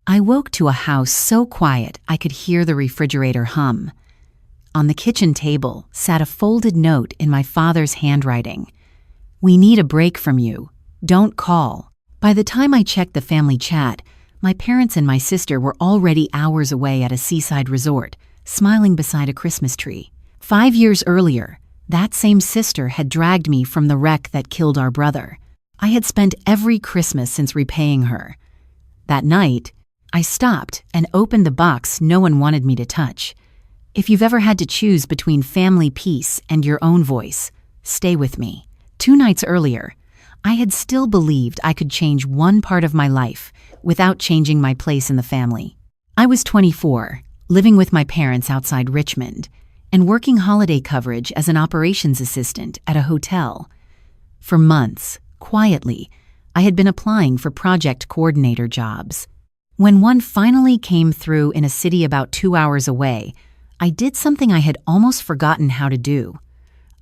I woke to a house so quiet I could hear the refrigerator hum. On the kitchen table sat a folded note in my father's handwriting. "We need a break from you. Don't call." By the time I checked the family chat, my parents and my sister were already hours away at a seaside resort, smiling beside a Christmas tree. 5 years earlier, that same sister had dragged me from the wreck that killed our brother. I had spent every Christmas since repaying her. That night, I stopped and opened the box no one wanted me to touch. If you've ever had to choose between family peace and your own voice, stay with me. 2 nights earlier, I had still believed I could change one part of my life without changing my place in the family. I was 24, living with my parents outside Richmond, and working holiday coverage as an operations assistant at a hotel. For months, quietly, I had been applying for project coordinator jobs. When one finally came through in a city about 2 hours away, I did something I had almost forgotten how to do.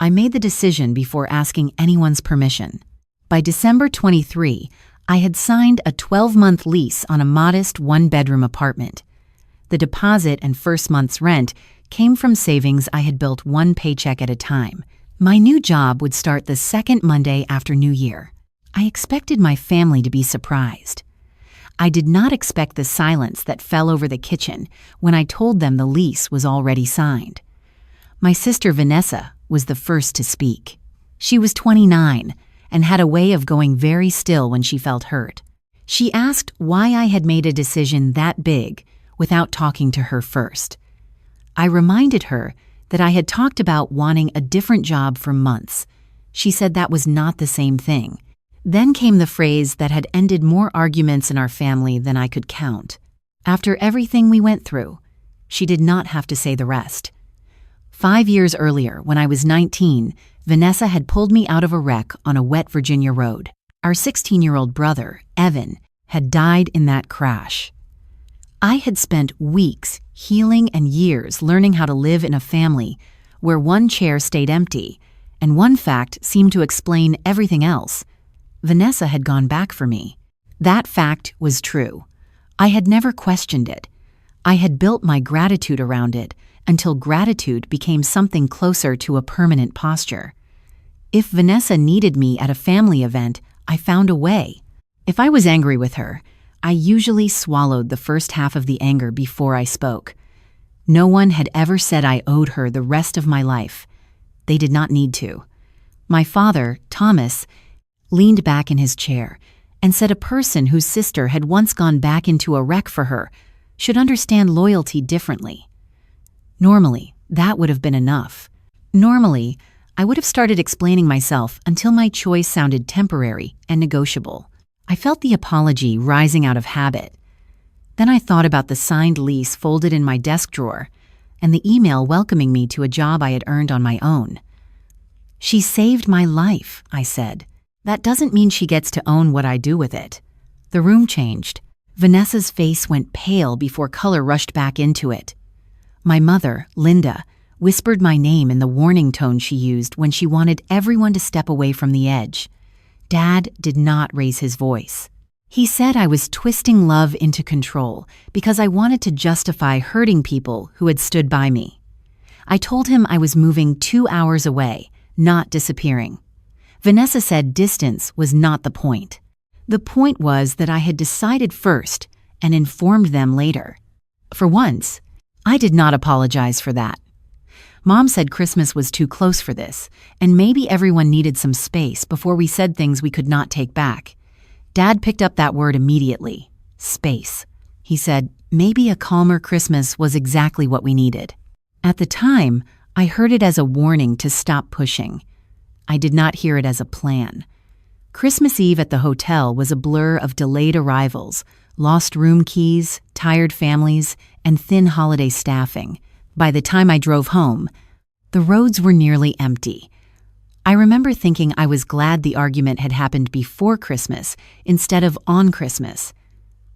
I made the decision before asking anyone's permission. By December 23, I had signed a 12-month lease on a modest 1-bedroom apartment. The deposit and first month's rent came from savings I had built one paycheck at a time. My new job would start the second Monday after New Year. I expected my family to be surprised. I did not expect the silence that fell over the kitchen when I told them the lease was already signed. My sister Vanessa was the first to speak. She was 29 and had a way of going very still when she felt hurt. She asked why I had made a decision that big without talking to her first. I reminded her that I had talked about wanting a different job for months. She said that was not the same thing. Then came the phrase that had ended more arguments in our family than I could count. After everything we went through, she did not have to say the rest. 5 years earlier, when I was 19, Vanessa had pulled me out of a wreck on a wet Virginia road. Our 16-year-old brother, Evan, had died in that crash. I had spent weeks healing and years learning how to live in a family where one chair stayed empty, and one fact seemed to explain everything else. Vanessa had gone back for me. That fact was true. I had never questioned it. I had built my gratitude around it until gratitude became something closer to a permanent posture. If Vanessa needed me at a family event, I found a way. If I was angry with her, I usually swallowed the first half of the anger before I spoke. No one had ever said I owed her the rest of my life. They did not need to. My father, Thomas, leaned back in his chair and said a person whose sister had once gone back into a wreck for her should understand loyalty differently. Normally, that would have been enough. Normally, I would have started explaining myself until my choice sounded temporary and negotiable. I felt the apology rising out of habit. Then I thought about the signed lease folded in my desk drawer and the email welcoming me to a job I had earned on my own. "She saved my life," I said. "That doesn't mean she gets to own what I do with it." The room changed. Vanessa's face went pale before color rushed back into it. My mother, Linda, whispered my name in the warning tone she used when she wanted everyone to step away from the edge. Dad did not raise his voice. He said I was twisting love into control because I wanted to justify hurting people who had stood by me. I told him I was moving 2 hours away, not disappearing. Vanessa said distance was not the point. The point was that I had decided first and informed them later. For once, I did not apologize for that. Mom said Christmas was too close for this, and maybe everyone needed some space before we said things we could not take back. Dad picked up that word immediately. Space. He said, maybe a calmer Christmas was exactly what we needed. At the time, I heard it as a warning to stop pushing. I did not hear it as a plan. Christmas Eve at the hotel was a blur of delayed arrivals, lost room keys, tired families, and thin holiday staffing. By the time I drove home, the roads were nearly empty. I remember thinking I was glad the argument had happened before Christmas instead of on Christmas.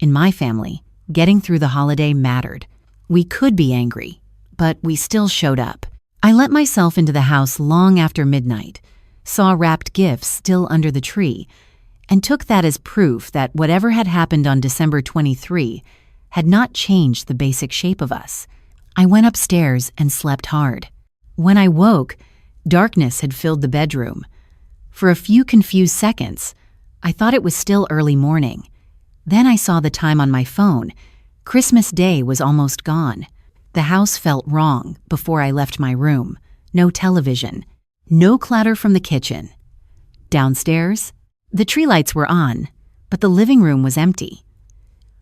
In my family, getting through the holiday mattered. We could be angry, but we still showed up. I let myself into the house long after midnight, saw wrapped gifts still under the tree, and took that as proof that whatever had happened on December 23 had not changed the basic shape of us. I went upstairs and slept hard. When I woke, darkness had filled the bedroom. For a few confused seconds, I thought it was still early morning. Then I saw the time on my phone. Christmas Day was almost gone. The house felt wrong before I left my room. No television. No clatter from the kitchen. Downstairs, the tree lights were on, but the living room was empty.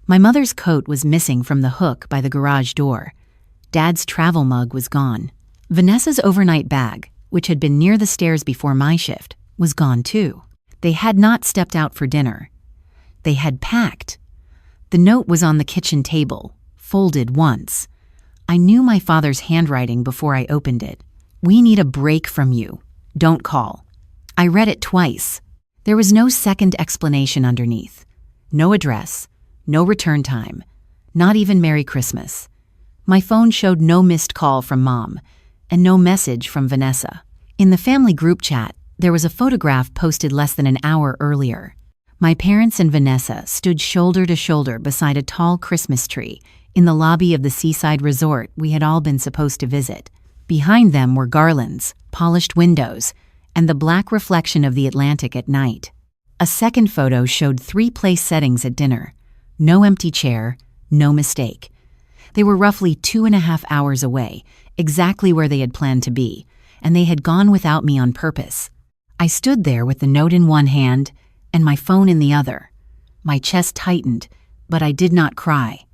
My mother's coat was missing from the hook by the garage door. Dad's travel mug was gone. Vanessa's overnight bag, which had been near the stairs before my shift, was gone too. They had not stepped out for dinner. They had packed. The note was on the kitchen table, folded once. I knew my father's handwriting before I opened it. "We need a break from you. Don't call." I read it twice. There was no second explanation underneath. No address, no return time, not even Merry Christmas. My phone showed no missed call from Mom, and no message from Vanessa. In the family group chat, there was a photograph posted less than an hour earlier. My parents and Vanessa stood shoulder to shoulder beside a tall Christmas tree in the lobby of the seaside resort we had all been supposed to visit. Behind them were garlands, polished windows, and the black reflection of the Atlantic at night. A second photo showed 3 place settings at dinner. No empty chair, no mistake. They were roughly 2.5 hours away, exactly where they had planned to be, and they had gone without me on purpose. I stood there with the note in one hand and my phone in the other. My chest tightened, but I did not cry.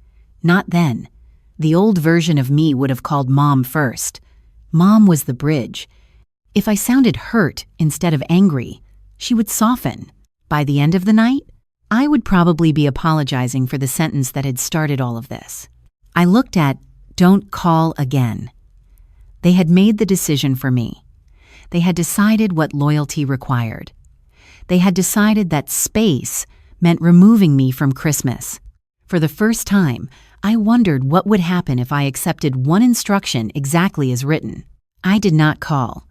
Not then. The old version of me would have called Mom first. Mom was the bridge. If I sounded hurt instead of angry, she would soften. By the end of the night, I would probably be apologizing for the sentence that had started all of this. I looked at "Don't call again." They had made the decision for me. They had decided what loyalty required. They had decided that space meant removing me from Christmas. For the first time, I wondered what would happen if I accepted one instruction exactly as written. I did not call.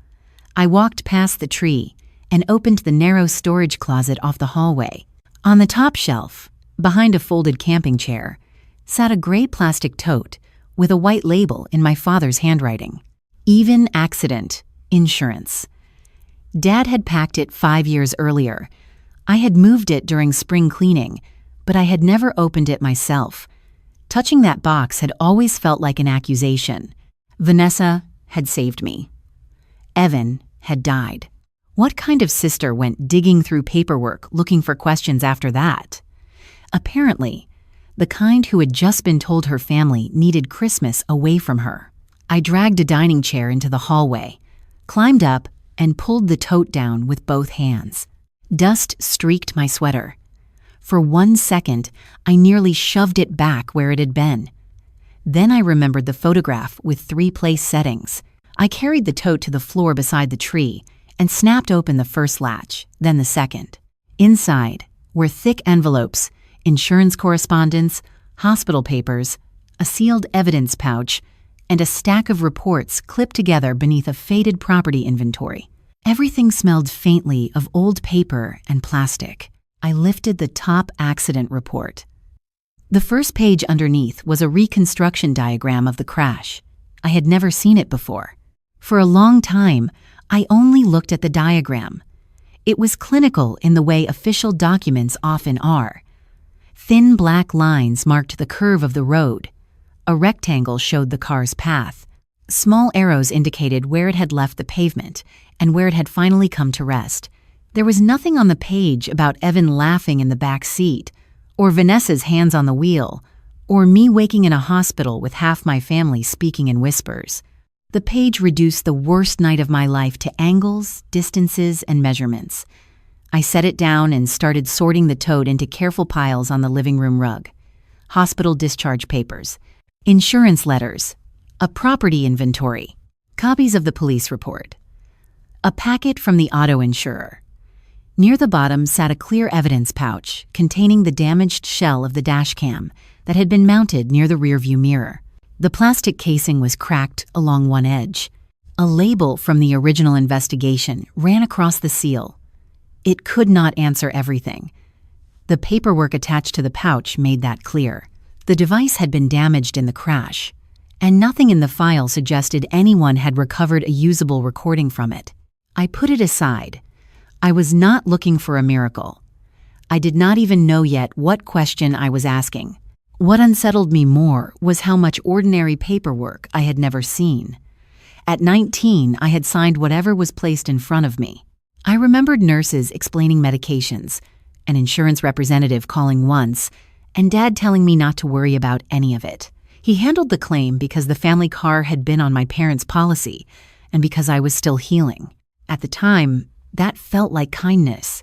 I walked past the tree and opened the narrow storage closet off the hallway. On the top shelf, behind a folded camping chair, sat a gray plastic tote with a white label in my father's handwriting. Even accident, insurance. Dad had packed it 5 years earlier. I had moved it during spring cleaning, but I had never opened it myself. Touching that box had always felt like an accusation. Vanessa had saved me. Evan had died. What kind of sister went digging through paperwork looking for questions after that? Apparently, the kind who had just been told her family needed Christmas away from her. I dragged a dining chair into the hallway, climbed up, and pulled the tote down with both hands. Dust streaked my sweater. For 1 second, I nearly shoved it back where it had been. Then I remembered the photograph with 3 place settings. I carried the tote to the floor beside the tree and snapped open the first latch, then the second. Inside were thick envelopes, insurance correspondence, hospital papers, a sealed evidence pouch, and a stack of reports clipped together beneath a faded property inventory. Everything smelled faintly of old paper and plastic. I lifted the top accident report. The first page underneath was a reconstruction diagram of the crash. I had never seen it before. For a long time, I only looked at the diagram. It was clinical in the way official documents often are. Thin black lines marked the curve of the road. A rectangle showed the car's path. Small arrows indicated where it had left the pavement and where it had finally come to rest. There was nothing on the page about Evan laughing in the back seat, or Vanessa's hands on the wheel, or me waking in a hospital with half my family speaking in whispers. The page reduced the worst night of my life to angles, distances, and measurements. I set it down and started sorting the tote into careful piles on the living room rug. Hospital discharge papers, insurance letters, a property inventory, copies of the police report, a packet from the auto insurer. Near the bottom sat a clear evidence pouch containing the damaged shell of the dash cam that had been mounted near the rearview mirror. The plastic casing was cracked along one edge. A label from the original investigation ran across the seal. It could not answer everything. The paperwork attached to the pouch made that clear. The device had been damaged in the crash, and nothing in the file suggested anyone had recovered a usable recording from it. I put it aside. I was not looking for a miracle. I did not even know yet what question I was asking. What unsettled me more was how much ordinary paperwork I had never seen. At 19, I had signed whatever was placed in front of me. I remembered nurses explaining medications, an insurance representative calling once, and Dad telling me not to worry about any of it. He handled the claim because the family car had been on my parents' policy and because I was still healing. At the time, that felt like kindness.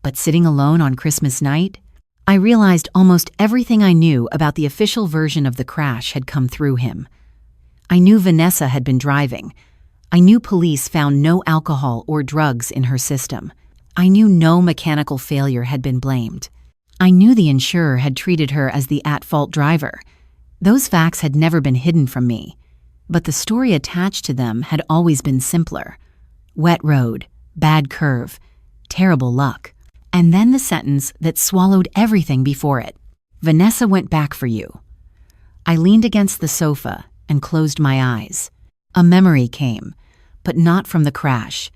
But sitting alone on Christmas night, I realized almost everything I knew about the official version of the crash had come through him. I knew Vanessa had been driving. I knew police found no alcohol or drugs in her system. I knew no mechanical failure had been blamed. I knew the insurer had treated her as the at-fault driver. Those facts had never been hidden from me, but the story attached to them had always been simpler. Wet road, bad curve, terrible luck. And then the sentence that swallowed everything before it. Vanessa went back for you. I leaned against the sofa and closed my eyes. A memory came, but not from the crash.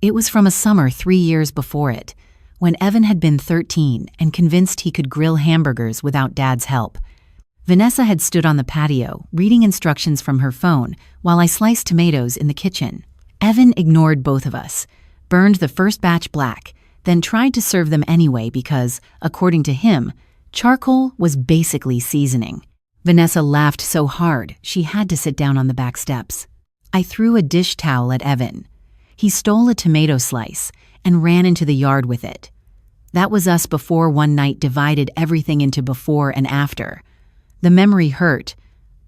It was from a summer 3 years before it, when Evan had been 13 and convinced he could grill hamburgers without Dad's help. Vanessa had stood on the patio, reading instructions from her phone while I sliced tomatoes in the kitchen. Evan ignored both of us, burned the first batch black, then tried to serve them anyway because, according to him, charcoal was basically seasoning. Vanessa laughed so hard she had to sit down on the back steps. I threw a dish towel at Evan. He stole a tomato slice and ran into the yard with it. That was us before one night divided everything into before and after. The memory hurt,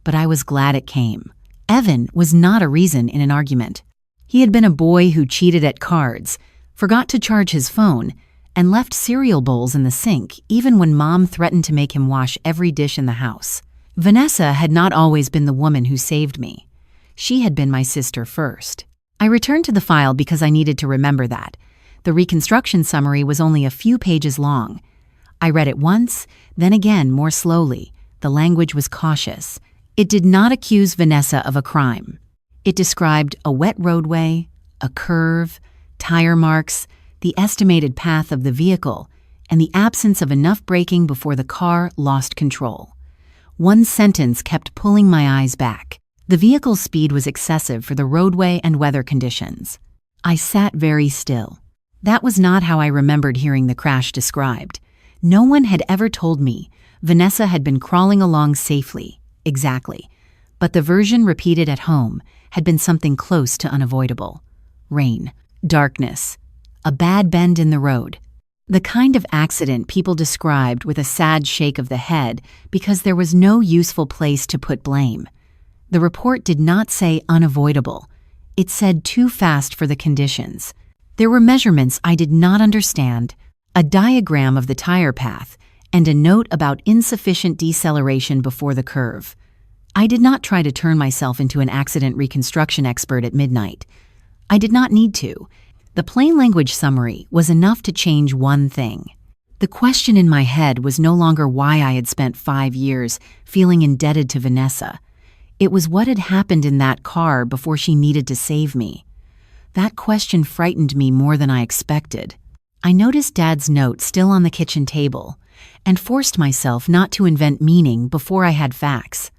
but I was glad it came. Evan was not a reason in an argument. He had been a boy who cheated at cards, forgot to charge his phone, and left cereal bowls in the sink even when Mom threatened to make him wash every dish in the house. Vanessa had not always been the woman who saved me. She had been my sister first. I returned to the file because I needed to remember that. The reconstruction summary was only a few pages long. I read it once, then again more slowly. The language was cautious. It did not accuse Vanessa of a crime. It described a wet roadway, a curve, tire marks, the estimated path of the vehicle, and the absence of enough braking before the car lost control. One sentence kept pulling my eyes back. The vehicle's speed was excessive for the roadway and weather conditions. I sat very still. That was not how I remembered hearing the crash described. No one had ever told me Vanessa had been crawling along safely, exactly. But the version repeated at home had been something close to unavoidable. Rain, darkness, a bad bend in the road. The kind of accident people described with a sad shake of the head because there was no useful place to put blame. The report did not say unavoidable. It said too fast for the conditions. There were measurements I did not understand, a diagram of the tire path, and a note about insufficient deceleration before the curve. I did not try to turn myself into an accident reconstruction expert at midnight. I did not need to. The plain language summary was enough to change one thing. The question in my head was no longer why I had spent 5 years feeling indebted to Vanessa. It was what had happened in that car before she needed to save me. That question frightened me more than I expected. I noticed Dad's note still on the kitchen table and forced myself not to invent meaning before I had facts.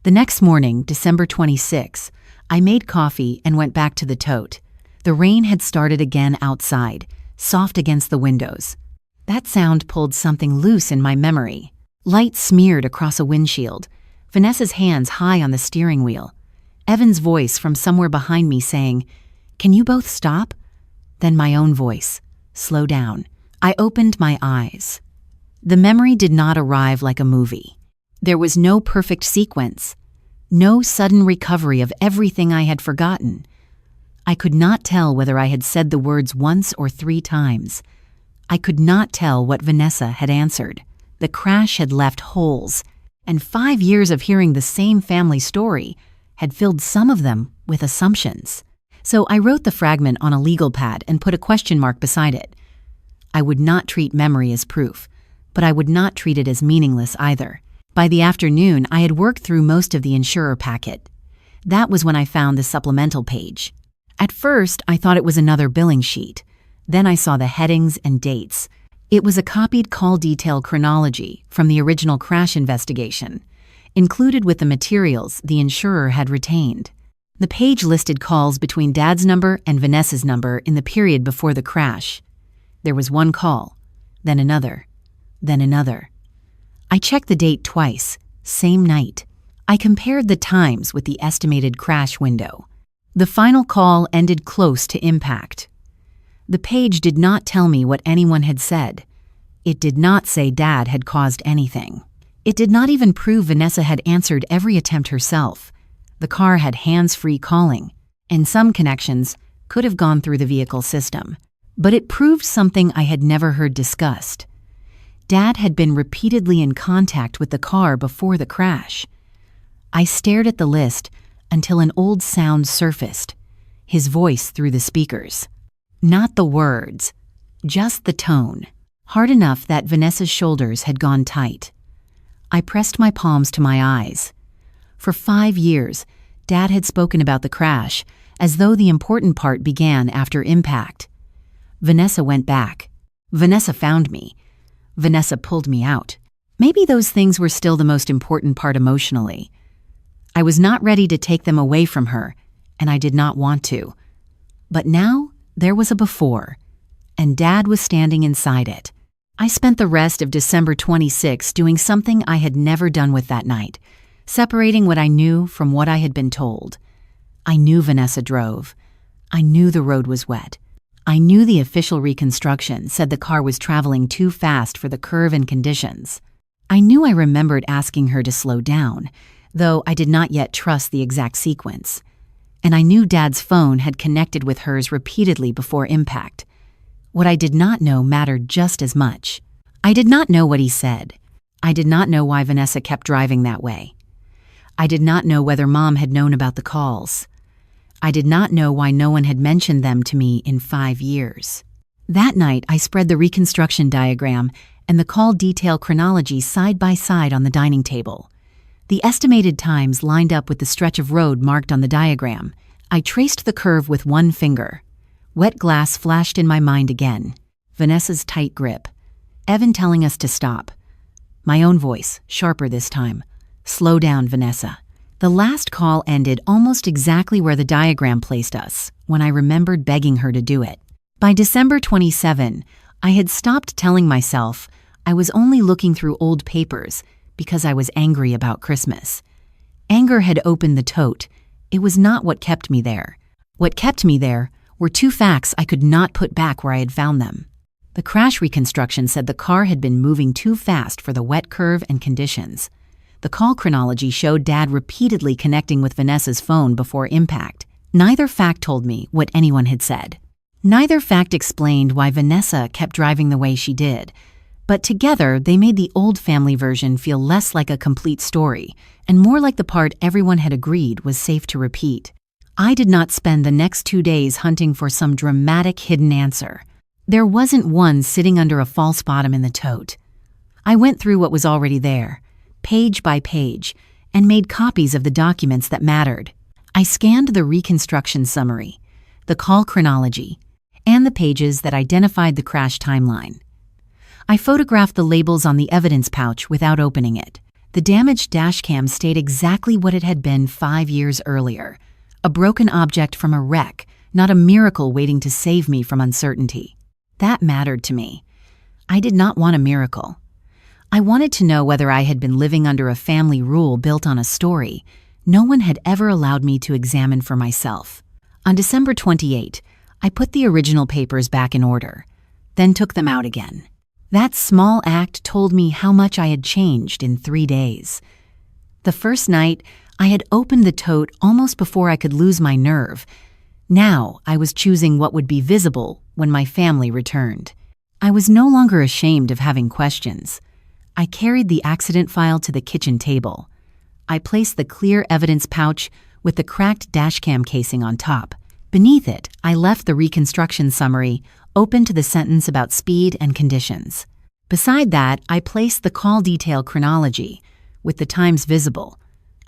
The next morning, December 26, I made coffee and went back to the tote. The rain had started again outside, soft against the windows. That sound pulled something loose in my memory. Light smeared across a windshield, Vanessa's hands high on the steering wheel. Evan's voice from somewhere behind me saying, "Can you both stop?" Then my own voice, "Slow down." I opened my eyes. The memory did not arrive like a movie. There was no perfect sequence, no sudden recovery of everything I had forgotten. I could not tell whether I had said the words once or 3 times. I could not tell what Vanessa had answered. The crash had left holes, and 5 years of hearing the same family story had filled some of them with assumptions. So I wrote the fragment on a legal pad and put a question mark beside it. I would not treat memory as proof, but I would not treat it as meaningless either. By the afternoon, I had worked through most of the insurer packet. That was when I found the supplemental page. At first, I thought it was another billing sheet. Then I saw the headings and dates. It was a copied call detail chronology from the original crash investigation, included with the materials the insurer had retained. The page listed calls between Dad's number and Vanessa's number in the period before the crash. There was one call, then another, then another. I checked the date twice, same night. I compared the times with the estimated crash window. The final call ended close to impact. The page did not tell me what anyone had said. It did not say Dad had caused anything. It did not even prove Vanessa had answered every attempt herself. The car had hands-free calling, and some connections could have gone through the vehicle system. But it proved something I had never heard discussed. Dad had been repeatedly in contact with the car before the crash. I stared at the list until an old sound surfaced, his voice through the speakers. Not the words, just the tone, hard enough that Vanessa's shoulders had gone tight. I pressed my palms to my eyes. For 5 years, Dad had spoken about the crash as though the important part began after impact. Vanessa went back. Vanessa found me. Vanessa pulled me out. Maybe those things were still the most important part emotionally. I was not ready to take them away from her, and I did not want to. But now, there was a before, and Dad was standing inside it. I spent the rest of December 26 doing something I had never done with that night, separating what I knew from what I had been told. I knew Vanessa drove. I knew the road was wet. I knew the official reconstruction said the car was traveling too fast for the curve and conditions. I knew I remembered asking her to slow down, though I did not yet trust the exact sequence. And I knew Dad's phone had connected with hers repeatedly before impact. What I did not know mattered just as much. I did not know what he said. I did not know why Vanessa kept driving that way. I did not know whether Mom had known about the calls. I did not know why no one had mentioned them to me in 5 years. That night, I spread the reconstruction diagram and the call detail chronology side by side on the dining table. The estimated times lined up with the stretch of road marked on the diagram. I traced the curve with one finger. Wet glass flashed in my mind again. Vanessa's tight grip. Evan telling us to stop. My own voice, sharper this time. Slow down, Vanessa. The last call ended almost exactly where the diagram placed us, when I remembered begging her to do it. By December 27, I had stopped telling myself I was only looking through old papers because I was angry about Christmas. Anger had opened the tote. It was not what kept me there. What kept me there were 2 facts I could not put back where I had found them. The crash reconstruction said the car had been moving too fast for the wet curve and conditions. The call chronology showed Dad repeatedly connecting with Vanessa's phone before impact. Neither fact told me what anyone had said. Neither fact explained why Vanessa kept driving the way she did. But together, they made the old family version feel less like a complete story and more like the part everyone had agreed was safe to repeat. I did not spend the next 2 days hunting for some dramatic hidden answer. There wasn't one sitting under a false bottom in the tote. I went through what was already there, page by page, and made copies of the documents that mattered. I scanned the reconstruction summary, the call chronology, and the pages that identified the crash timeline. I photographed the labels on the evidence pouch without opening it. The damaged dashcam stayed exactly what it had been 5 years earlier, a broken object from a wreck, not a miracle waiting to save me from uncertainty. That mattered to me. I did not want a miracle. I wanted to know whether I had been living under a family rule built on a story no one had ever allowed me to examine for myself. On December 28, I put the original papers back in order, then took them out again. That small act told me how much I had changed in 3 days. The first night, I had opened the tote almost before I could lose my nerve. Now, I was choosing what would be visible when my family returned. I was no longer ashamed of having questions. I carried the accident file to the kitchen table. I placed the clear evidence pouch with the cracked dashcam casing on top. Beneath it, I left the reconstruction summary open to the sentence about speed and conditions. Beside that, I placed the call detail chronology, with the times visible.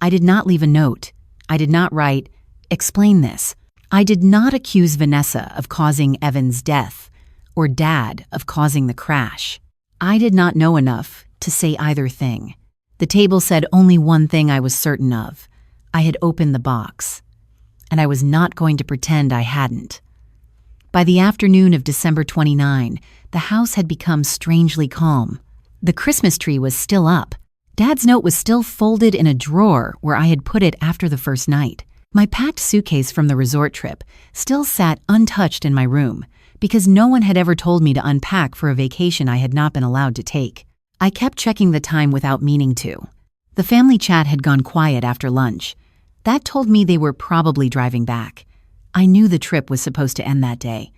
I did not leave a note. I did not write, "Explain this." I did not accuse Vanessa of causing Evan's death or Dad of causing the crash. I did not know enough to say either thing. The table said only one thing I was certain of. I had opened the box, and I was not going to pretend I hadn't. By the afternoon of December 29, the house had become strangely calm. The Christmas tree was still up. Dad's note was still folded in a drawer where I had put it after the first night. My packed suitcase from the resort trip still sat untouched in my room because no one had ever told me to unpack for a vacation I had not been allowed to take. I kept checking the time without meaning to. The family chat had gone quiet after lunch. That told me they were probably driving back. I knew the trip was supposed to end that day.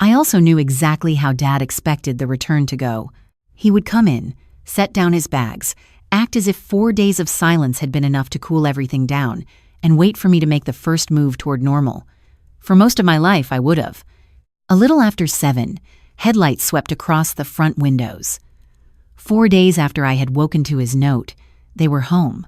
I also knew exactly how Dad expected the return to go. He would come in, set down his bags, act as if 4 days of silence had been enough to cool everything down, and wait for me to make the first move toward normal. For most of my life, I would have. A little after 7, headlights swept across the front windows. 4 days after I had woken to his note, they were home.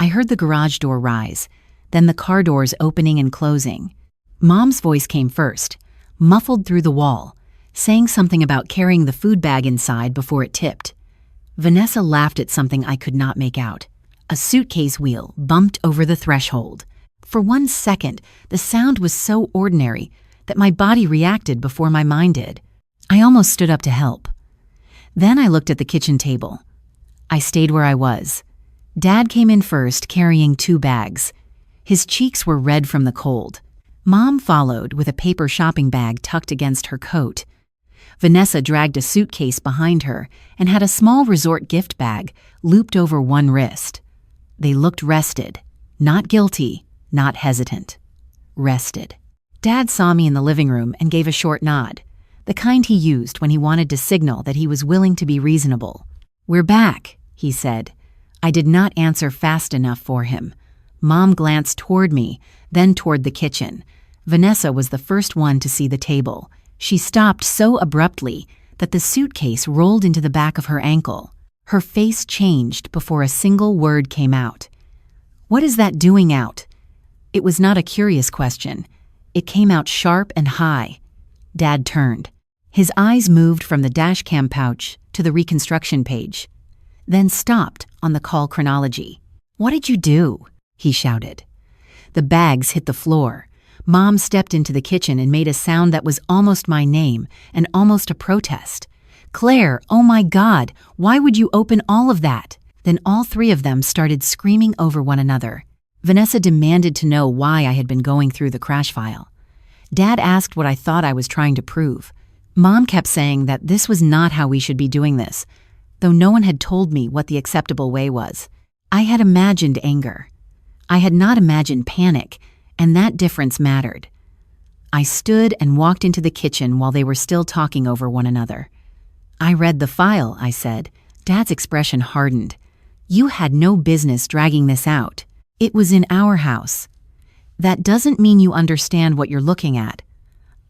I heard the garage door rise, then the car doors opening and closing. Mom's voice came first, muffled through the wall, saying something about carrying the food bag inside before it tipped. Vanessa laughed at something I could not make out. A suitcase wheel bumped over the threshold. For 1 second, the sound was so ordinary that my body reacted before my mind did. I almost stood up to help. Then I looked at the kitchen table. I stayed where I was. Dad came in first, carrying 2 bags. His cheeks were red from the cold. Mom followed with a paper shopping bag tucked against her coat. Vanessa dragged a suitcase behind her and had a small resort gift bag looped over one wrist. They looked rested, not guilty, not hesitant. Rested. Dad saw me in the living room and gave a short nod, the kind he used when he wanted to signal that he was willing to be reasonable. "We're back," he said. I did not answer fast enough for him. Mom glanced toward me, then toward the kitchen. Vanessa was the first one to see the table. She stopped so abruptly that the suitcase rolled into the back of her ankle. Her face changed before a single word came out. "What is that doing out?" It was not a curious question. It came out sharp and high. Dad turned. His eyes moved from the dashcam pouch to the reconstruction page, then stopped on the call chronology. "What did you do?" he shouted. The bags hit the floor. Mom stepped into the kitchen and made a sound that was almost my name and almost a protest. "Claire, oh my God, why would you open all of that?" Then all 3 of them started screaming over one another. Vanessa demanded to know why I had been going through the crash file. Dad asked what I thought I was trying to prove. Mom kept saying that this was not how we should be doing this, though no one had told me what the acceptable way was. I had imagined anger. I had not imagined panic, and that difference mattered. I stood and walked into the kitchen while they were still talking over one another. "I read the file," I said. Dad's expression hardened. "You had no business dragging this out. It was in our house." "That doesn't mean you understand what you're looking at."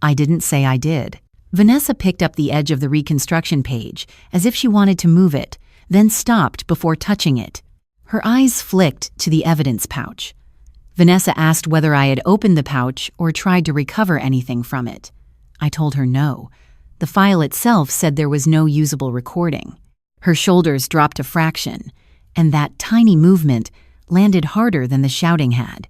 I didn't say I did. Vanessa picked up the edge of the reconstruction page as if she wanted to move it, then stopped before touching it. Her eyes flicked to the evidence pouch. Vanessa asked whether I had opened the pouch or tried to recover anything from it. I told her no. The file itself said there was no usable recording. Her shoulders dropped a fraction, and that tiny movement landed harder than the shouting had.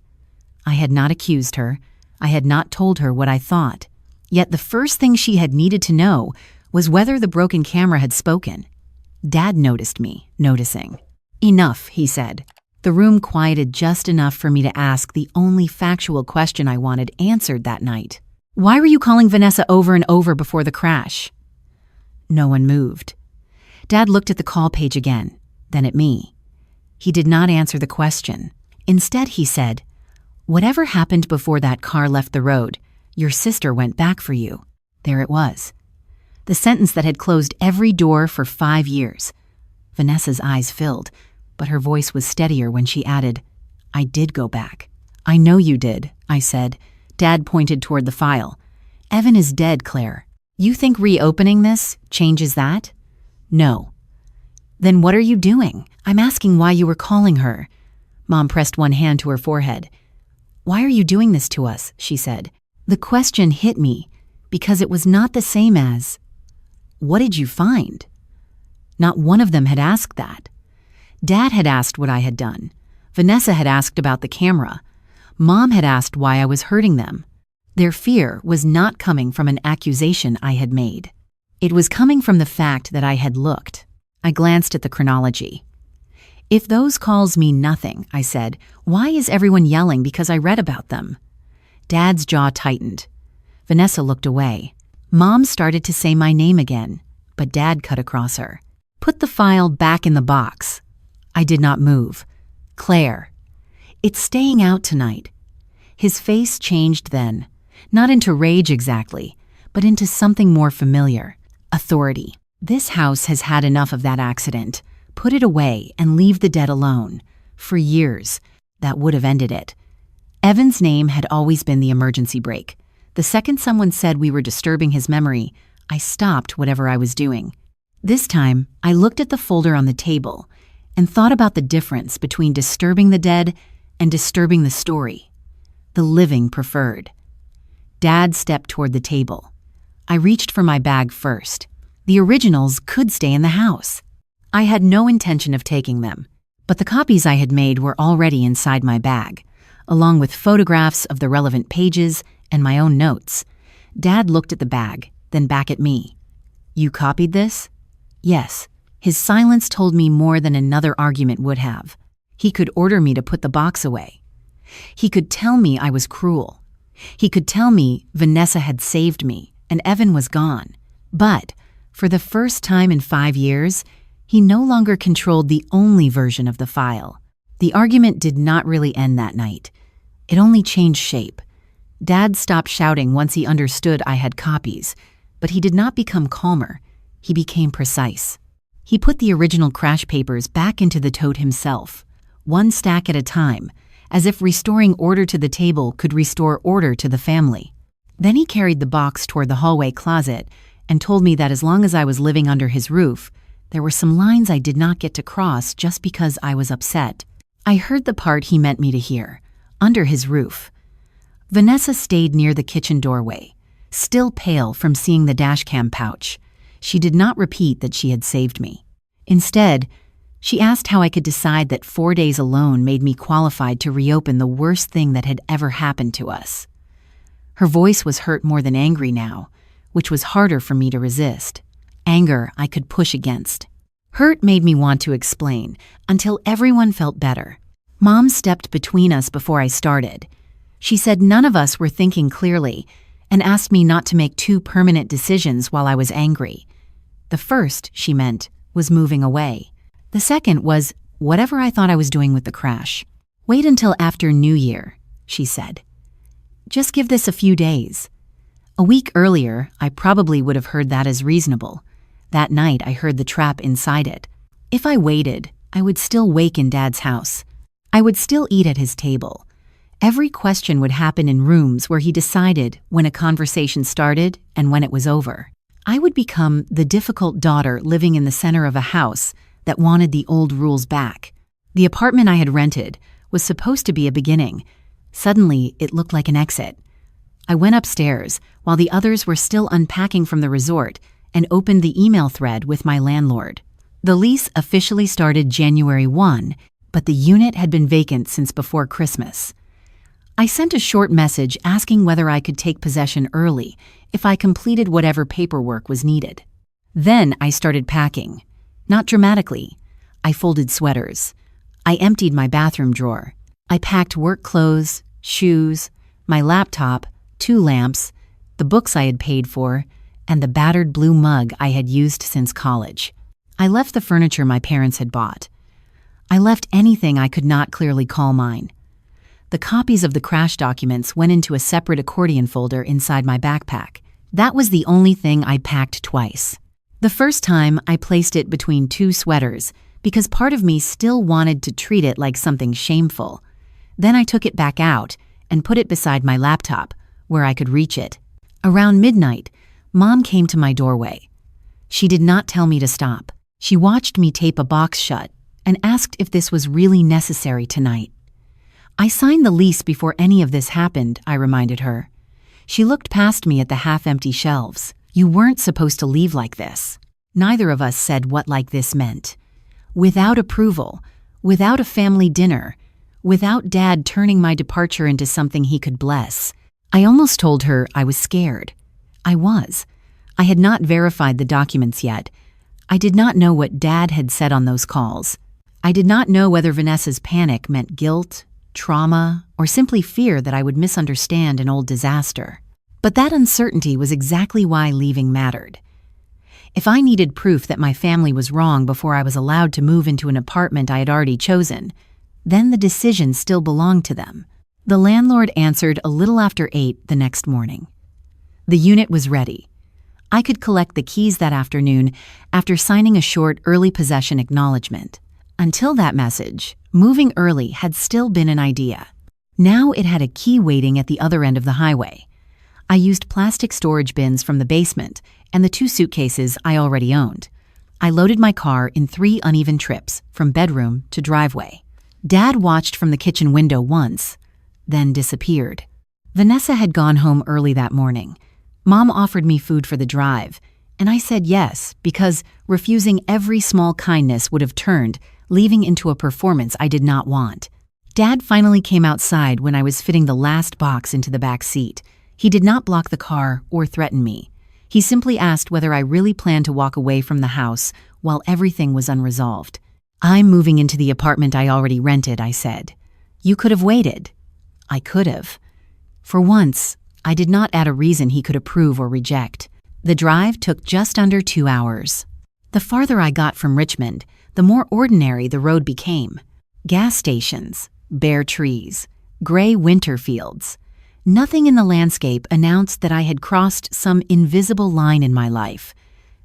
I had not accused her. I had not told her what I thought. Yet the first thing she had needed to know was whether the broken camera had spoken. Dad noticed me, noticing. "Enough," he said. The room quieted just enough for me to ask the only factual question I wanted answered that night. "Why were you calling Vanessa over and over before the crash?" No one moved. Dad looked at the call page again, then at me. He did not answer the question. Instead, he said, "Whatever happened before that car left the road, your sister went back for you." There it was. The sentence that had closed every door for 5 years. Vanessa's eyes filled, but her voice was steadier when she added, "I did go back." "I know you did," I said. Dad pointed toward the file. "Evan is dead, Claire. You think reopening this changes that?" "No." Then what are you doing? I'm asking why you were calling her. Mom pressed one hand to her forehead. Why are you doing this to us? She said. The question hit me because it was not the same as, what did you find? Not one of them had asked that. Dad had asked what I had done. Vanessa had asked about the camera. Mom had asked why I was hurting them. Their fear was not coming from an accusation I had made. It was coming from the fact that I had looked. I glanced at the chronology. If those calls mean nothing, I said, why is everyone yelling because I read about them? Dad's jaw tightened. Vanessa looked away. Mom started to say my name again, but Dad cut across her. Put the file back in the box. I did not move. Claire. It's staying out tonight. His face changed then, not into rage exactly, but into something more familiar. Authority. This house has had enough of that accident. Put it away and leave the dead alone. For years, that would have ended it. Evan's name had always been the emergency brake. The second someone said we were disturbing his memory, I stopped whatever I was doing. This time, I looked at the folder on the table and thought about the difference between disturbing the dead and disturbing the story. The living preferred. Dad stepped toward the table. I reached for my bag first. The originals could stay in the house. I had no intention of taking them, but the copies I had made were already inside my bag, along with photographs of the relevant pages and my own notes. Dad looked at the bag, then back at me. You copied this? Yes. His silence told me more than another argument would have. He could order me to put the box away. He could tell me I was cruel. He could tell me Vanessa had saved me and Evan was gone. But for the first time in 5 years, he no longer controlled the only version of the file. The argument did not really end that night. It only changed shape. Dad stopped shouting once he understood I had copies, but he did not become calmer. He became precise. He put the original crash papers back into the tote himself, one stack at a time, as if restoring order to the table could restore order to the family. Then he carried the box toward the hallway closet and told me that as long as I was living under his roof, there were some lines I did not get to cross just because I was upset. I heard the part he meant me to hear, under his roof. Vanessa stayed near the kitchen doorway, still pale from seeing the dashcam pouch. She did not repeat that she had saved me. Instead, she asked how I could decide that 4 days alone made me qualified to reopen the worst thing that had ever happened to us. Her voice was hurt more than angry now, which was harder for me to resist. Anger I could push against. Hurt made me want to explain, until everyone felt better. Mom stepped between us before I started. She said none of us were thinking clearly, and asked me not to make 2 permanent decisions while I was angry. The first, she meant, was moving away. The second was whatever I thought I was doing with the crash. Wait until after New Year, she said. Just give this a few days. A week earlier, I probably would have heard that as reasonable. That night, I heard the trap inside it. If I waited, I would still wake in Dad's house. I would still eat at his table. Every question would happen in rooms where he decided when a conversation started and when it was over. I would become the difficult daughter living in the center of a house that wanted the old rules back. The apartment I had rented was supposed to be a beginning. Suddenly, it looked like an exit. I went upstairs while the others were still unpacking from the resort and opened the email thread with my landlord. The lease officially started January 1, but the unit had been vacant since before Christmas. I sent a short message asking whether I could take possession early if I completed whatever paperwork was needed. Then I started packing. Not dramatically. I folded sweaters. I emptied my bathroom drawer. I packed work clothes, shoes, my laptop, 2 lamps, the books I had paid for, and the battered blue mug I had used since college. I left the furniture my parents had bought. I left anything I could not clearly call mine. The copies of the crash documents went into a separate accordion folder inside my backpack. That was the only thing I packed twice. The first time, I placed it between 2 sweaters because part of me still wanted to treat it like something shameful. Then I took it back out and put it beside my laptop, where I could reach it. Around midnight, Mom came to my doorway. She did not tell me to stop. She watched me tape a box shut and asked if this was really necessary tonight. I signed the lease before any of this happened, I reminded her. She looked past me at the half-empty shelves. You weren't supposed to leave like this. Neither of us said what like this meant. Without approval, without a family dinner, without Dad turning my departure into something he could bless. I almost told her I was scared. I was. I had not verified the documents yet. I did not know what Dad had said on those calls. I did not know whether Vanessa's panic meant guilt, trauma, or simply fear that I would misunderstand an old disaster. But that uncertainty was exactly why leaving mattered. If I needed proof that my family was wrong before I was allowed to move into an apartment I had already chosen, then the decision still belonged to them. The landlord answered a little after 8 the next morning. The unit was ready. I could collect the keys that afternoon after signing a short early possession acknowledgement. Until that message, moving early had still been an idea. Now it had a key waiting at the other end of the highway. I used plastic storage bins from the basement and the 2 suitcases I already owned. I loaded my car in 3 uneven trips from bedroom to driveway. Dad watched from the kitchen window once, then disappeared. Vanessa had gone home early that morning. Mom offered me food for the drive, and I said yes because refusing every small kindness would have turned, leaving into a performance I did not want. Dad finally came outside when I was fitting the last box into the back seat. He did not block the car or threaten me. He simply asked whether I really planned to walk away from the house while everything was unresolved. I'm moving into the apartment I already rented, I said. You could have waited. I could have. For once, I did not add a reason he could approve or reject. The drive took just under 2 hours. The farther I got from Richmond, the more ordinary the road became. Gas stations, bare trees, gray winter fields. Nothing in the landscape announced that I had crossed some invisible line in my life.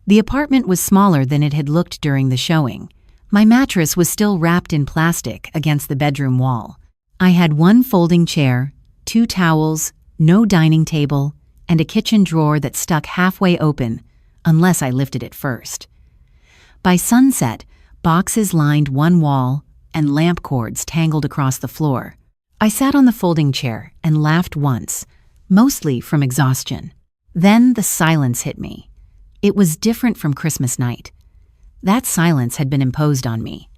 The apartment was smaller than it had looked during the showing. My mattress was still wrapped in plastic against the bedroom wall. I had 1 folding chair, 2 towels, no dining table, and a kitchen drawer that stuck halfway open, unless I lifted it first. By sunset, boxes lined one wall and lamp cords tangled across the floor. I sat on the folding chair and laughed once, mostly from exhaustion. Then the silence hit me. It was different from Christmas night. That silence had been imposed on me.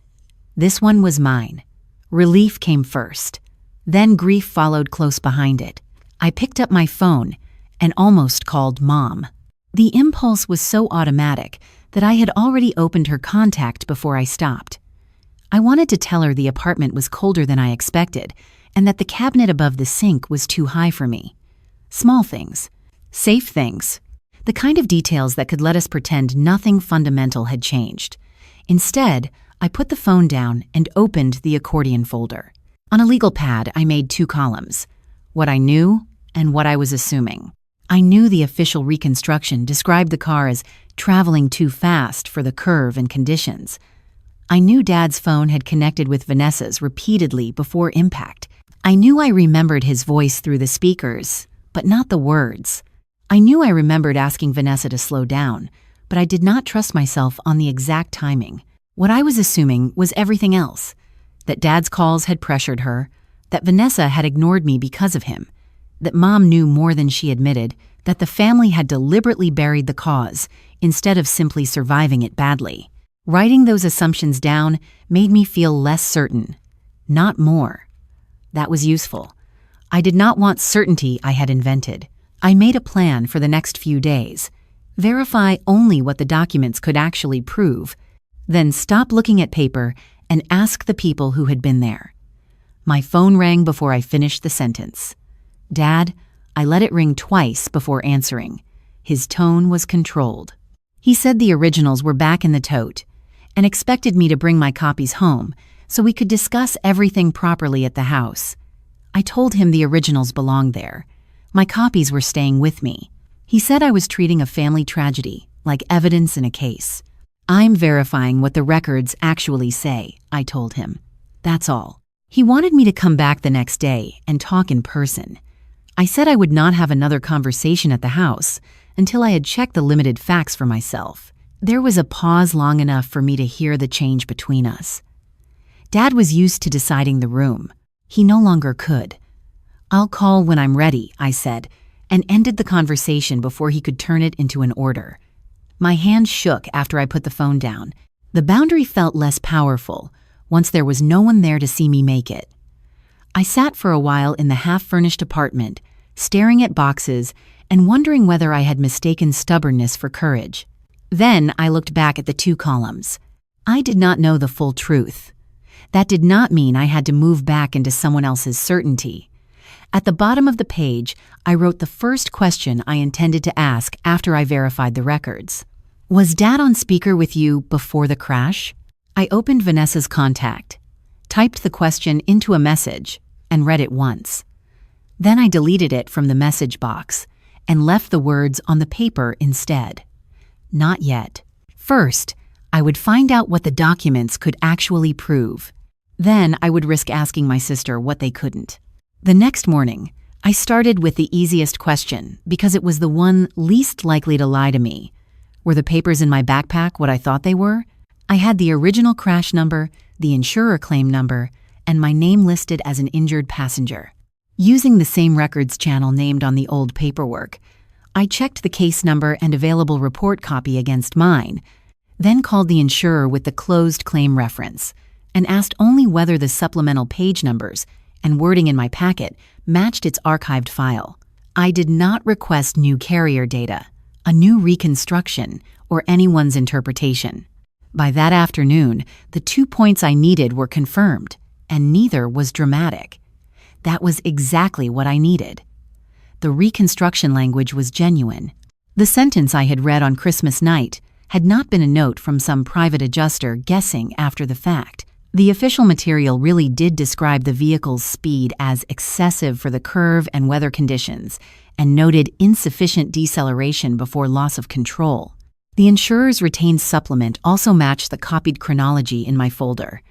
This one was mine. Relief came first. Then grief followed close behind it. I picked up my phone and almost called Mom. The impulse was so automatic that I had already opened her contact before I stopped. I wanted to tell her the apartment was colder than I expected and that the cabinet above the sink was too high for me. Small things. Safe things. The kind of details that could let us pretend nothing fundamental had changed. Instead, I put the phone down and opened the accordion folder. On a legal pad, I made 2 columns. What I knew and what I was assuming. I knew the official reconstruction described the car as traveling too fast for the curve and conditions. I knew Dad's phone had connected with Vanessa's repeatedly before impact. I knew I remembered his voice through the speakers, but not the words. I knew I remembered asking Vanessa to slow down, but I did not trust myself on the exact timing. What I was assuming was everything else. That Dad's calls had pressured her, that Vanessa had ignored me because of him, that Mom knew more than she admitted, that the family had deliberately buried the cause instead of simply surviving it badly. Writing those assumptions down made me feel less certain, not more. That was useful. I did not want certainty I had invented. I made a plan for the next few days. Verify only what the documents could actually prove, then stop looking at paper and ask the people who had been there. My phone rang before I finished the sentence. Dad, I let it ring twice before answering. His tone was controlled. He said the originals were back in the tote and expected me to bring my copies home so we could discuss everything properly at the house. I told him the originals belonged there. My copies were staying with me. He said I was treating a family tragedy, like evidence in a case. I'm verifying what the records actually say, I told him. That's all. He wanted me to come back the next day and talk in person. I said I would not have another conversation at the house until I had checked the limited facts for myself. There was a pause long enough for me to hear the change between us. Dad was used to deciding the room. He no longer could. "I'll call when I'm ready," I said, and ended the conversation before he could turn it into an order. My hand shook after I put the phone down. The boundary felt less powerful once there was no one there to see me make it. I sat for a while in the half-furnished apartment, staring at boxes and wondering whether I had mistaken stubbornness for courage. Then I looked back at the 2 columns. I did not know the full truth. That did not mean I had to move back into someone else's certainty. At the bottom of the page, I wrote the first question I intended to ask after I verified the records. "Was Dad on speaker with you before the crash?" I opened Vanessa's contact, typed the question into a message, and read it once. Then I deleted it from the message box and left the words on the paper instead. Not yet. First, I would find out what the documents could actually prove. Then I would risk asking my sister what they couldn't. The next morning, I started with the easiest question because it was the one least likely to lie to me. Were the papers in my backpack what I thought they were? I had the original crash number, the insurer claim number, and my name listed as an injured passenger. Using the same records channel named on the old paperwork, I checked the case number and available report copy against mine, then called the insurer with the closed claim reference, and asked only whether the supplemental page numbers and wording in my packet matched its archived file. I did not request new carrier data, a new reconstruction, or anyone's interpretation. By that afternoon, the 2 points I needed were confirmed, and neither was dramatic. That was exactly what I needed. The reconstruction language was genuine. The sentence I had read on Christmas night had not been a note from some private adjuster guessing after the fact. The official material really did describe the vehicle's speed as excessive for the curve and weather conditions, and noted insufficient deceleration before loss of control. The insurer's retained supplement also matched the copied chronology in my folder.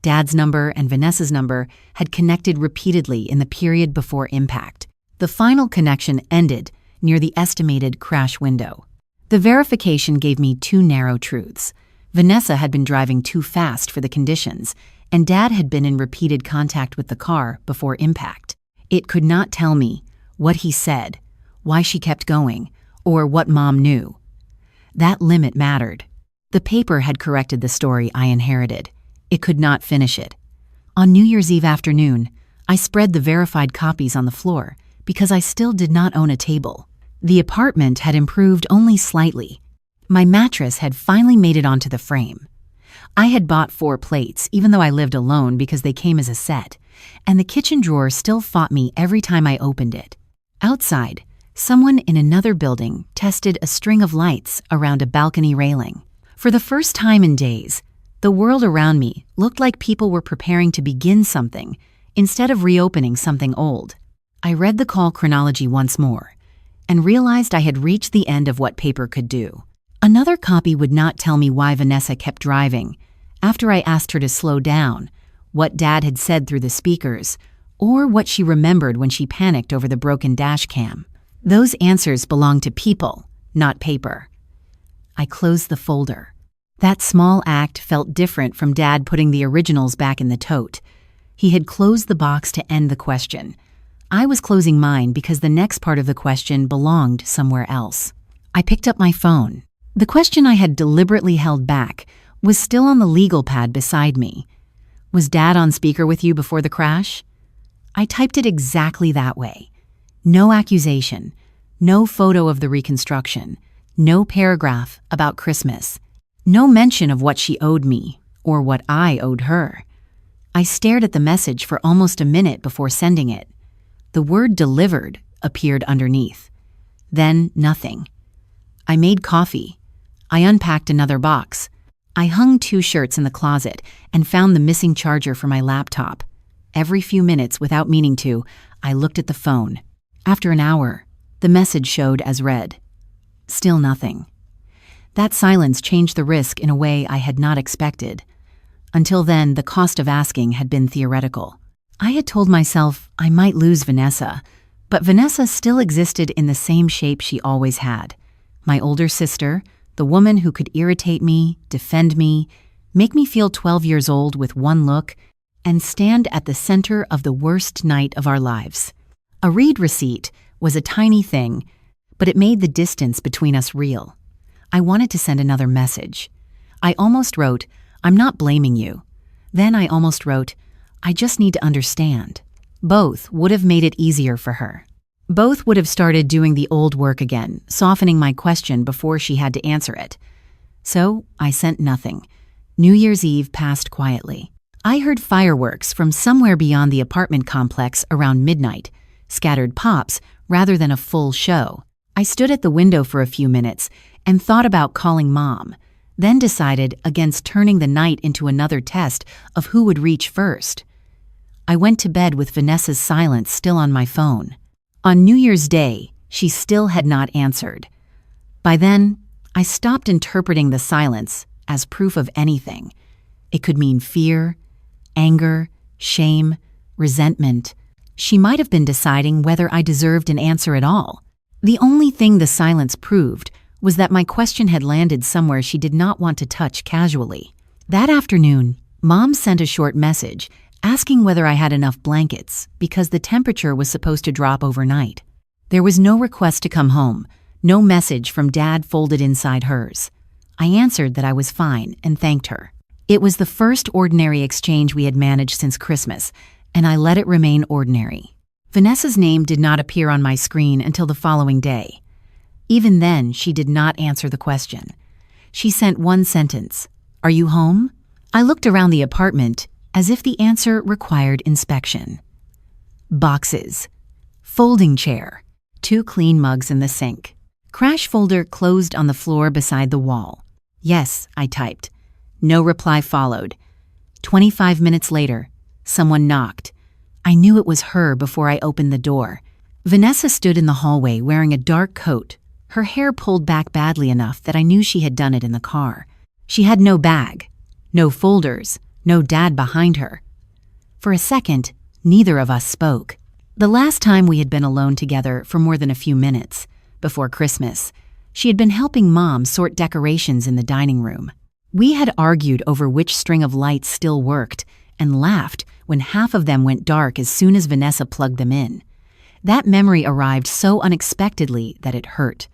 Dad's number and Vanessa's number had connected repeatedly in the period before impact. The final connection ended near the estimated crash window. The verification gave me 2 narrow truths. Vanessa had been driving too fast for the conditions, and Dad had been in repeated contact with the car before impact. It could not tell me what he said, why she kept going, or what Mom knew. That limit mattered. The paper had corrected the story I inherited. It could not finish it. On New Year's Eve afternoon, I spread the verified copies on the floor because I still did not own a table. The apartment had improved only slightly. My mattress had finally made it onto the frame. I had bought 4 plates, even though I lived alone because they came as a set, and the kitchen drawer still fought me every time I opened it. Outside, someone in another building tested a string of lights around a balcony railing. For the first time in days, the world around me looked like people were preparing to begin something instead of reopening something old. I read the call chronology once more and realized I had reached the end of what paper could do. Another copy would not tell me why Vanessa kept driving after I asked her to slow down, what Dad had said through the speakers, or what she remembered when she panicked over the broken dash cam. Those answers belonged to people, not paper. I closed the folder. That small act felt different from Dad putting the originals back in the tote. He had closed the box to end the question. I was closing mine because the next part of the question belonged somewhere else. I picked up my phone. The question I had deliberately held back was still on the legal pad beside me. "Was Dad on speaker with you before the crash?" I typed it exactly that way. No accusation, no photo of the reconstruction, no paragraph about Christmas, no mention of what she owed me or what I owed her. I stared at the message for almost a minute before sending it. The word "delivered" appeared underneath. Then nothing. I made coffee. I unpacked another box. I hung 2 shirts in the closet and found the missing charger for my laptop. Every few minutes, without meaning to, I looked at the phone. After an hour, the message showed as read. Still nothing. That silence changed the risk in a way I had not expected. Until then, the cost of asking had been theoretical. I had told myself I might lose Vanessa, but Vanessa still existed in the same shape she always had. My older sister, The woman who could irritate me, defend me, make me feel 12 years old with one look, and stand at the center of the worst night of our lives. A read receipt was a tiny thing, but it made the distance between us real. I wanted to send another message. I almost wrote, "I'm not blaming you." Then I almost wrote, "I just need to understand." Both would have made it easier for her. Both would have started doing the old work again, softening my question before she had to answer it. So I sent nothing. New Year's Eve passed quietly. I heard fireworks from somewhere beyond the apartment complex around midnight, scattered pops rather than a full show. I stood at the window for a few minutes and thought about calling Mom, then decided against turning the night into another test of who would reach first. I went to bed with Vanessa's silence still on my phone. On New Year's Day, she still had not answered. By then, I stopped interpreting the silence as proof of anything. It could mean fear, anger, shame, resentment. She might have been deciding whether I deserved an answer at all. The only thing the silence proved was that my question had landed somewhere she did not want to touch casually. That afternoon, Mom sent a short message asking whether I had enough blankets because the temperature was supposed to drop overnight. There was no request to come home, no message from Dad folded inside hers. I answered that I was fine and thanked her. It was the first ordinary exchange we had managed since Christmas, and I let it remain ordinary. Vanessa's name did not appear on my screen until the following day. Even then, she did not answer the question. She sent one sentence, "Are you home?" I looked around the apartment as if the answer required inspection. Boxes. Folding chair. 2 clean mugs in the sink. Crash folder closed on the floor beside the wall. "Yes," I typed. No reply followed. 25 minutes later, someone knocked. I knew it was her before I opened the door. Vanessa stood in the hallway wearing a dark coat, her hair pulled back badly enough that I knew she had done it in the car. She had no bag, no folders, no Dad behind her. For a second, neither of us spoke. The last time we had been alone together for more than a few minutes, before Christmas, she had been helping Mom sort decorations in the dining room. We had argued over which string of lights still worked and laughed when half of them went dark as soon as Vanessa plugged them in. That memory arrived so unexpectedly that it hurt.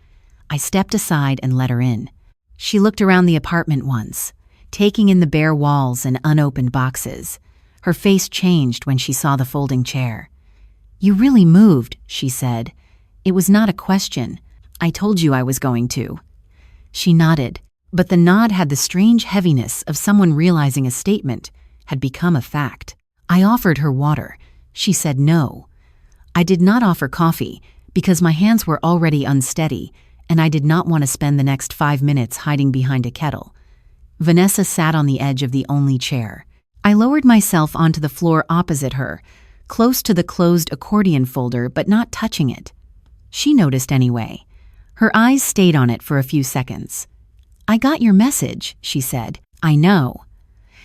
I stepped aside and let her in. She looked around the apartment once, taking in the bare walls and unopened boxes. Her face changed when she saw the folding chair. "You really moved," she said. "It was not a question. I told you I was going to." She nodded, but the nod had the strange heaviness of someone realizing a statement had become a fact. I offered her water. She said no. I did not offer coffee because my hands were already unsteady and I did not want to spend the next 5 minutes hiding behind a kettle. Vanessa sat on the edge of the only chair. I lowered myself onto the floor opposite her, close to the closed accordion folder but not touching it. She noticed anyway. Her eyes stayed on it for a few seconds. "I got your message," she said. "I know."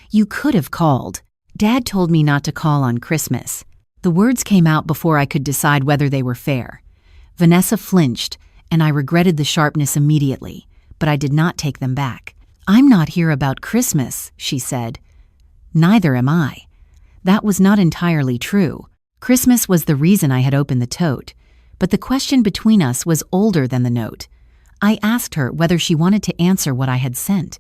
"You could have called. Dad told me not to call on Christmas." The words came out before I could decide whether they were fair. Vanessa flinched, and I regretted the sharpness immediately, but I did not take them back. "I'm not here about Christmas," she said. Neither am I. That was not entirely true. Christmas was the reason I had opened the tote, but the question between us was older than the note. I asked her whether she wanted to answer what I had sent.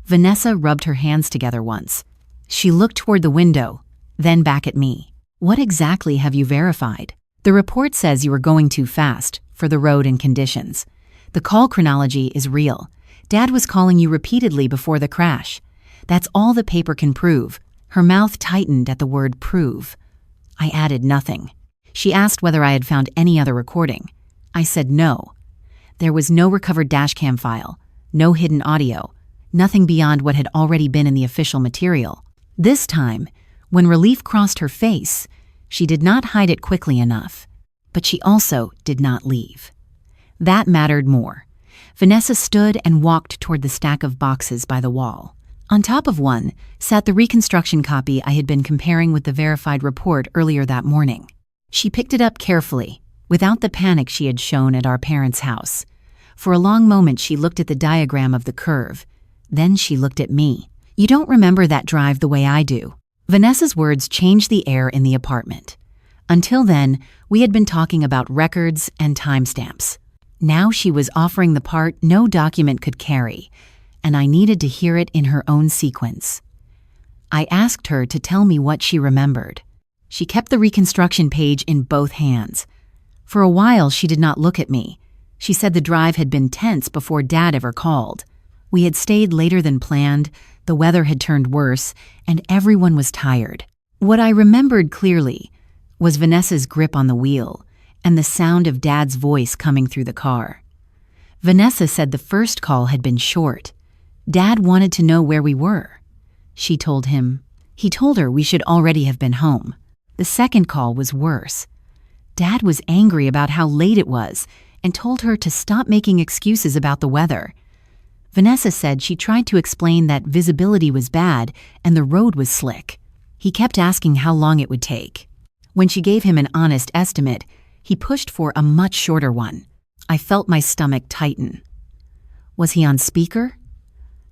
Vanessa rubbed her hands together once. She looked toward the window, then back at me. "What exactly have you verified?" "The report says you were going too fast for the road and conditions. The call chronology is real. Dad was calling you repeatedly before the crash. That's all the paper can prove." Her mouth tightened at the word prove. I added nothing. She asked whether I had found any other recording. I said no. There was no recovered dashcam file, no hidden audio, nothing beyond what had already been in the official material. This time, when relief crossed her face, she did not hide it quickly enough. But she also did not leave. That mattered more. Vanessa stood and walked toward the stack of boxes by the wall. On top of one sat the reconstruction copy I had been comparing with the verified report earlier that morning. She picked it up carefully, without the panic she had shown at our parents' house. For a long moment she looked at the diagram of the curve. Then she looked at me. "You don't remember that drive the way I do." Vanessa's words changed the air in the apartment. Until then, we had been talking about records and timestamps. Now she was offering the part no document could carry, and I needed to hear it in her own sequence. I asked her to tell me what she remembered. She kept the reconstruction page in both hands. For a while, she did not look at me. She said the drive had been tense before Dad ever called. We had stayed later than planned, the weather had turned worse, and everyone was tired. What I remembered clearly was Vanessa's grip on the wheel and the sound of Dad's voice coming through the car. Vanessa said the first call had been short. Dad wanted to know where we were. She told him. He told her we should already have been home. The second call was worse. Dad was angry about how late it was and told her to stop making excuses about the weather. Vanessa said she tried to explain that visibility was bad and the road was slick. He kept asking how long it would take. When she gave him an honest estimate, he pushed for a much shorter one. I felt my stomach tighten. Was he on speaker?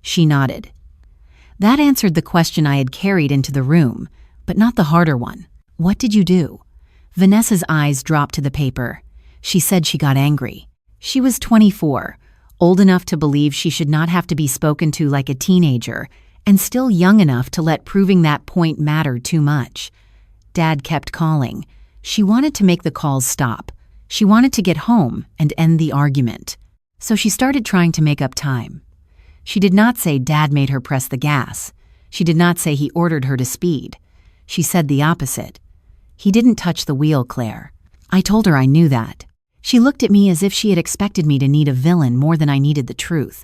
She nodded. That answered the question I had carried into the room, but not the harder one. What did you do? Vanessa's eyes dropped to the paper. She said she got angry. She was 24, old enough to believe she should not have to be spoken to like a teenager, and still young enough to let proving that point matter too much. Dad kept calling. She wanted to make the calls stop. She wanted to get home and end the argument. So she started trying to make up time. She did not say Dad made her press the gas. She did not say he ordered her to speed. She said the opposite. He didn't touch the wheel, Claire. I told her I knew that. She looked at me as if she had expected me to need a villain more than I needed the truth.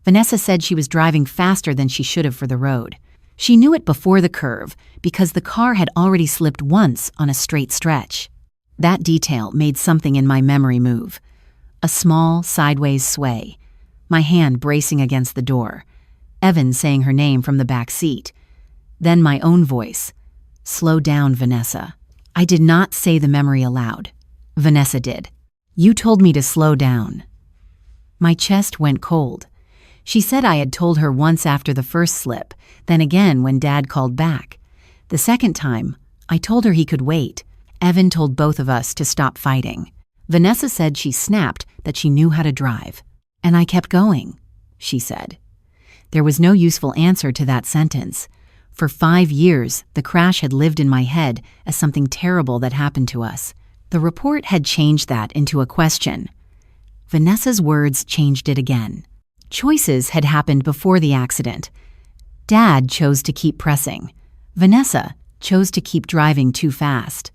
Vanessa said she was driving faster than she should have for the road. She knew it before the curve because the car had already slipped once on a straight stretch. That detail made something in my memory move. A small, sideways sway. My hand bracing against the door. Evan saying her name from the back seat. Then my own voice. "Slow down, Vanessa." I did not say the memory aloud. Vanessa did. "You told me to slow down." My chest went cold. She said I had told her once after the first slip, then again when Dad called back. The second time, I told her he could wait. Evan told both of us to stop fighting. Vanessa said she snapped that she knew how to drive. And I kept going, she said. There was no useful answer to that sentence. For 5 years, the crash had lived in my head as something terrible that happened to us. The report had changed that into a question. Vanessa's words changed it again. Choices had happened before the accident. Dad chose to keep pressing. Vanessa chose to keep driving too fast.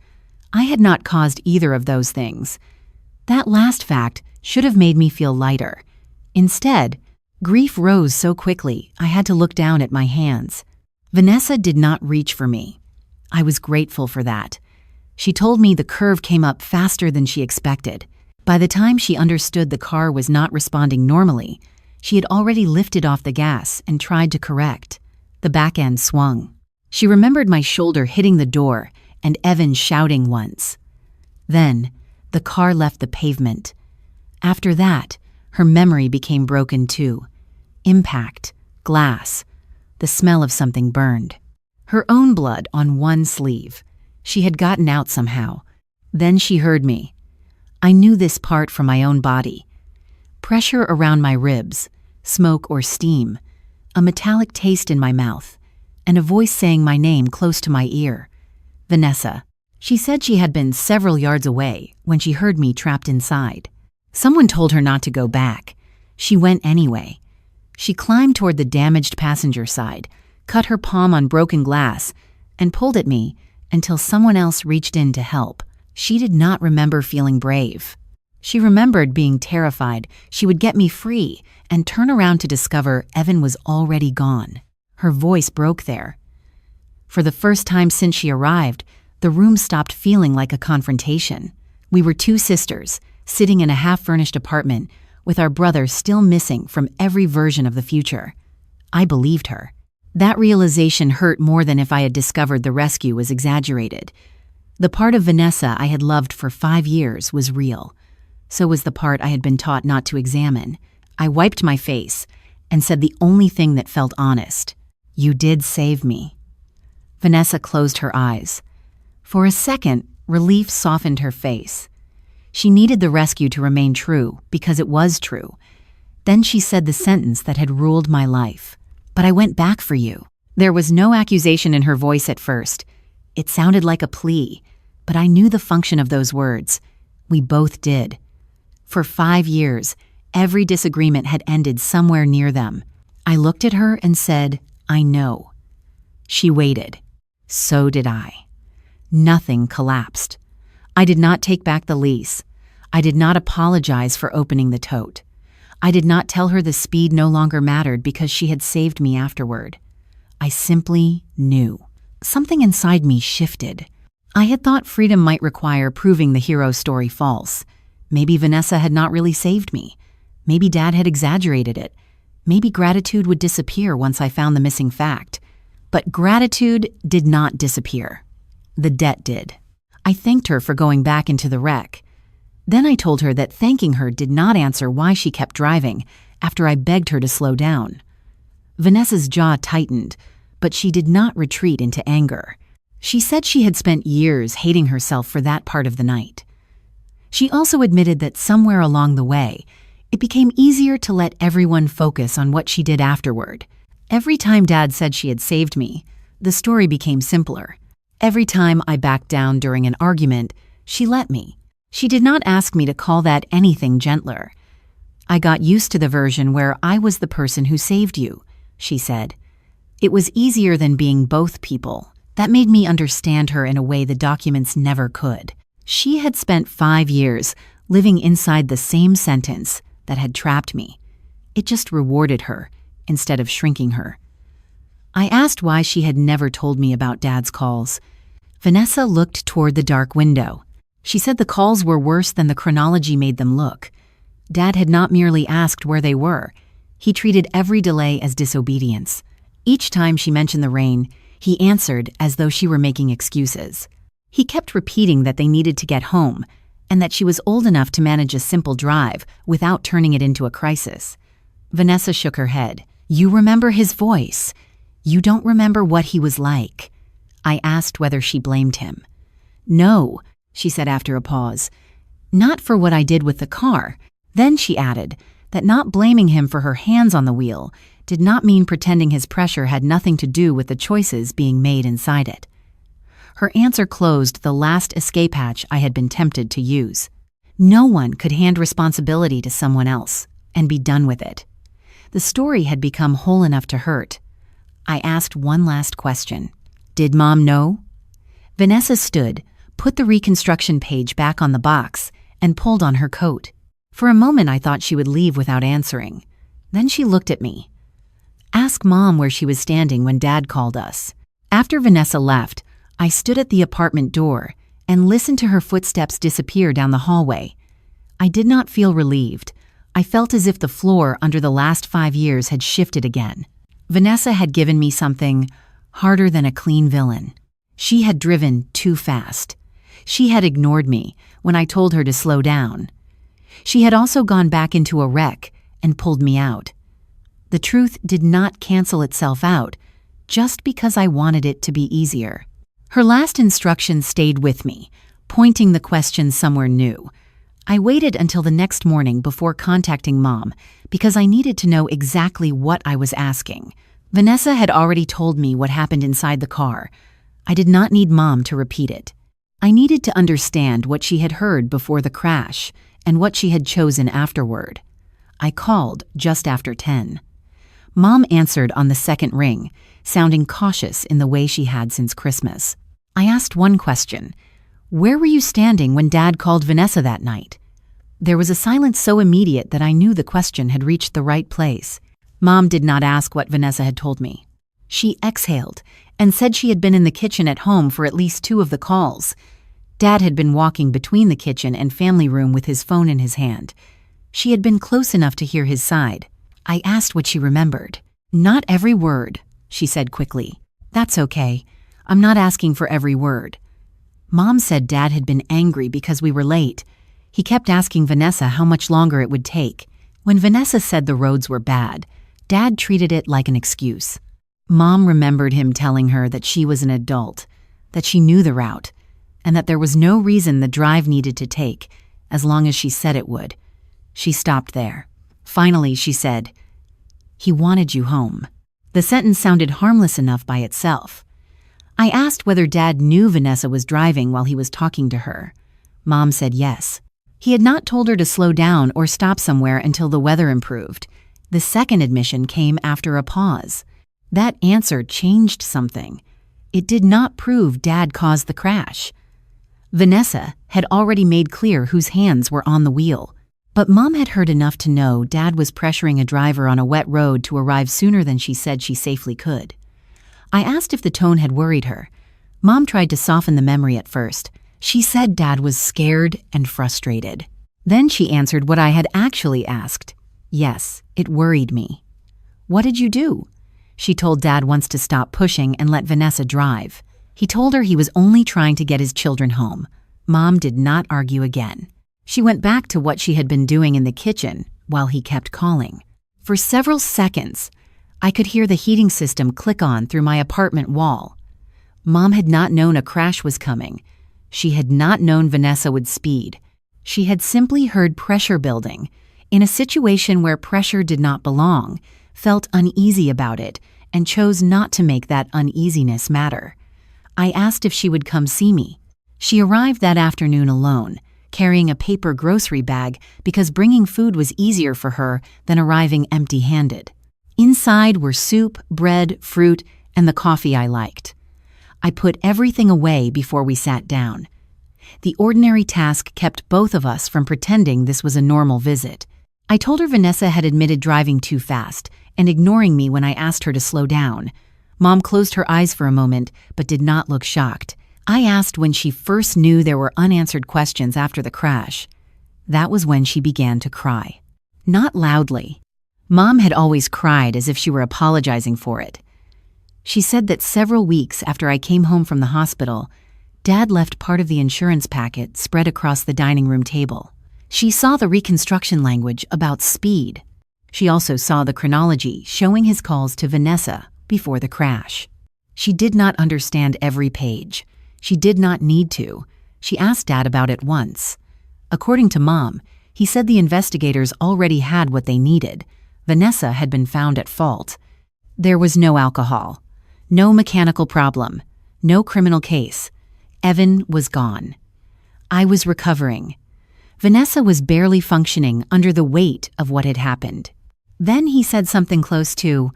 I had not caused either of those things. That last fact should have made me feel lighter. Instead, grief rose so quickly I had to look down at my hands. Vanessa did not reach for me. I was grateful for that. She told me the curve came up faster than she expected. By the time she understood the car was not responding normally, she had already lifted off the gas and tried to correct. The back end swung. She remembered my shoulder hitting the door and Evan shouting once. Then, the car left the pavement. After that, her memory became broken too. Impact, glass, the smell of something burned. Her own blood on one sleeve. She had gotten out somehow. Then she heard me. I knew this part from my own body. Pressure around my ribs, smoke or steam, a metallic taste in my mouth, and a voice saying my name close to my ear. Vanessa. She said she had been several yards away when she heard me trapped inside. Someone told her not to go back. She went anyway. She climbed toward the damaged passenger side, cut her palm on broken glass, and pulled at me until someone else reached in to help. She did not remember feeling brave. She remembered being terrified she would get me free and turn around to discover Evan was already gone. Her voice broke there. For the first time since she arrived, the room stopped feeling like a confrontation. We were two sisters, sitting in a half-furnished apartment, with our brother still missing from every version of the future. I believed her. That realization hurt more than if I had discovered the rescue was exaggerated. The part of Vanessa I had loved for 5 years was real. So was the part I had been taught not to examine. I wiped my face and said the only thing that felt honest. You did save me. Vanessa closed her eyes. For a second, relief softened her face. She needed the rescue to remain true because it was true. Then she said the sentence that had ruled my life. But I went back for you. There was no accusation in her voice at first. It sounded like a plea, but I knew the function of those words. We both did. For 5 years, every disagreement had ended somewhere near them. I looked at her and said, I know. She waited. So did I. Nothing collapsed. I did not take back the lease. I did not apologize for opening the tote. I did not tell her the speed no longer mattered because she had saved me afterward. I simply knew. Something inside me shifted. I had thought freedom might require proving the hero story false. Maybe Vanessa had not really saved me. Maybe Dad had exaggerated it. Maybe gratitude would disappear once I found the missing fact. But gratitude did not disappear. The debt did. I thanked her for going back into the wreck. Then I told her that thanking her did not answer why she kept driving after I begged her to slow down. Vanessa's jaw tightened, but she did not retreat into anger. She said she had spent years hating herself for that part of the night. She also admitted that somewhere along the way, it became easier to let everyone focus on what she did afterward. Every time Dad said she had saved me, the story became simpler. Every time I backed down during an argument, she let me. She did not ask me to call that anything gentler. I got used to the version where I was the person who saved you, she said. It was easier than being both people. That made me understand her in a way the documents never could. She had spent 5 years living inside the same sentence that had trapped me. It just rewarded her instead of shrinking her. I asked why she had never told me about Dad's calls. Vanessa looked toward the dark window. She said the calls were worse than the chronology made them look. Dad had not merely asked where they were. He treated every delay as disobedience. Each time she mentioned the rain, he answered as though she were making excuses. He kept repeating that they needed to get home and that she was old enough to manage a simple drive without turning it into a crisis. Vanessa shook her head. You remember his voice. You don't remember what he was like. I asked whether she blamed him. No, she said after a pause. Not for what I did with the car. Then she added that not blaming him for her hands on the wheel did not mean pretending his pressure had nothing to do with the choices being made inside it. Her answer closed the last escape hatch I had been tempted to use. No one could hand responsibility to someone else and be done with it. The story had become whole enough to hurt. I asked one last question. Did Mom know? Vanessa stood, put the reconstruction page back on the box, and pulled on her coat. For a moment I thought she would leave without answering. Then she looked at me. Ask Mom where she was standing when Dad called us. After Vanessa left, I stood at the apartment door and listened to her footsteps disappear down the hallway. I did not feel relieved. I felt as if the floor under the last 5 years had shifted again. Vanessa had given me something harder than a clean villain. She had driven too fast. She had ignored me when I told her to slow down. She had also gone back into a wreck and pulled me out. The truth did not cancel itself out just because I wanted it to be easier. Her last instruction stayed with me, pointing the question somewhere new. I waited until the next morning before contacting Mom because I needed to know exactly what I was asking. Vanessa had already told me what happened inside the car. I did not need Mom to repeat it. I needed to understand what she had heard before the crash and what she had chosen afterward. I called just after 10. Mom answered on the second ring, sounding cautious in the way she had since Christmas. I asked one question. Where were you standing when Dad called Vanessa that night? There was a silence so immediate that I knew the question had reached the right place. Mom did not ask what Vanessa had told me. She exhaled and said she had been in the kitchen at home for at least 2 of the calls. Dad had been walking between the kitchen and family room with his phone in his hand. She had been close enough to hear his side. I asked what she remembered. Not every word, she said quickly. That's okay. I'm not asking for every word. Mom said Dad had been angry because we were late. He kept asking Vanessa how much longer it would take. When Vanessa said the roads were bad, Dad treated it like an excuse. Mom remembered him telling her that she was an adult, that she knew the route, and that there was no reason the drive needed to take, as long as she said it would. She stopped there. Finally, she said, "He wanted you home." The sentence sounded harmless enough by itself. I asked whether Dad knew Vanessa was driving while he was talking to her. Mom said yes. He had not told her to slow down or stop somewhere until the weather improved. The second admission came after a pause. That answer changed something. It did not prove Dad caused the crash. Vanessa had already made clear whose hands were on the wheel. But Mom had heard enough to know Dad was pressuring a driver on a wet road to arrive sooner than she said she safely could. I asked if the tone had worried her. Mom tried to soften the memory at first. She said Dad was scared and frustrated. Then she answered what I had actually asked. Yes, it worried me. "What did you do?" She told Dad once to stop pushing and let Vanessa drive. He told her he was only trying to get his children home. Mom did not argue again. She went back to what she had been doing in the kitchen while he kept calling. For several seconds, I could hear the heating system click on through my apartment wall. Mom had not known a crash was coming. She had not known Vanessa would speed. She had simply heard pressure building. In a situation where pressure did not belong, felt uneasy about it, and chose not to make that uneasiness matter. I asked if she would come see me. She arrived that afternoon alone, carrying a paper grocery bag because bringing food was easier for her than arriving empty-handed. Inside were soup, bread, fruit, and the coffee I liked. I put everything away before we sat down. The ordinary task kept both of us from pretending this was a normal visit. I told her Vanessa had admitted driving too fast and ignoring me when I asked her to slow down. Mom closed her eyes for a moment but did not look shocked. I asked when she first knew there were unanswered questions after the crash. That was when she began to cry. Not loudly. Mom had always cried as if she were apologizing for it. She said that several weeks after I came home from the hospital, Dad left part of the insurance packet spread across the dining room table. She saw the reconstruction language about speed. She also saw the chronology showing his calls to Vanessa before the crash. She did not understand every page. She did not need to. She asked Dad about it once. According to Mom, he said the investigators already had what they needed. Vanessa had been found at fault. There was no alcohol, no mechanical problem, no criminal case. Evan was gone. I was recovering. Vanessa was barely functioning under the weight of what had happened. Then he said something close to,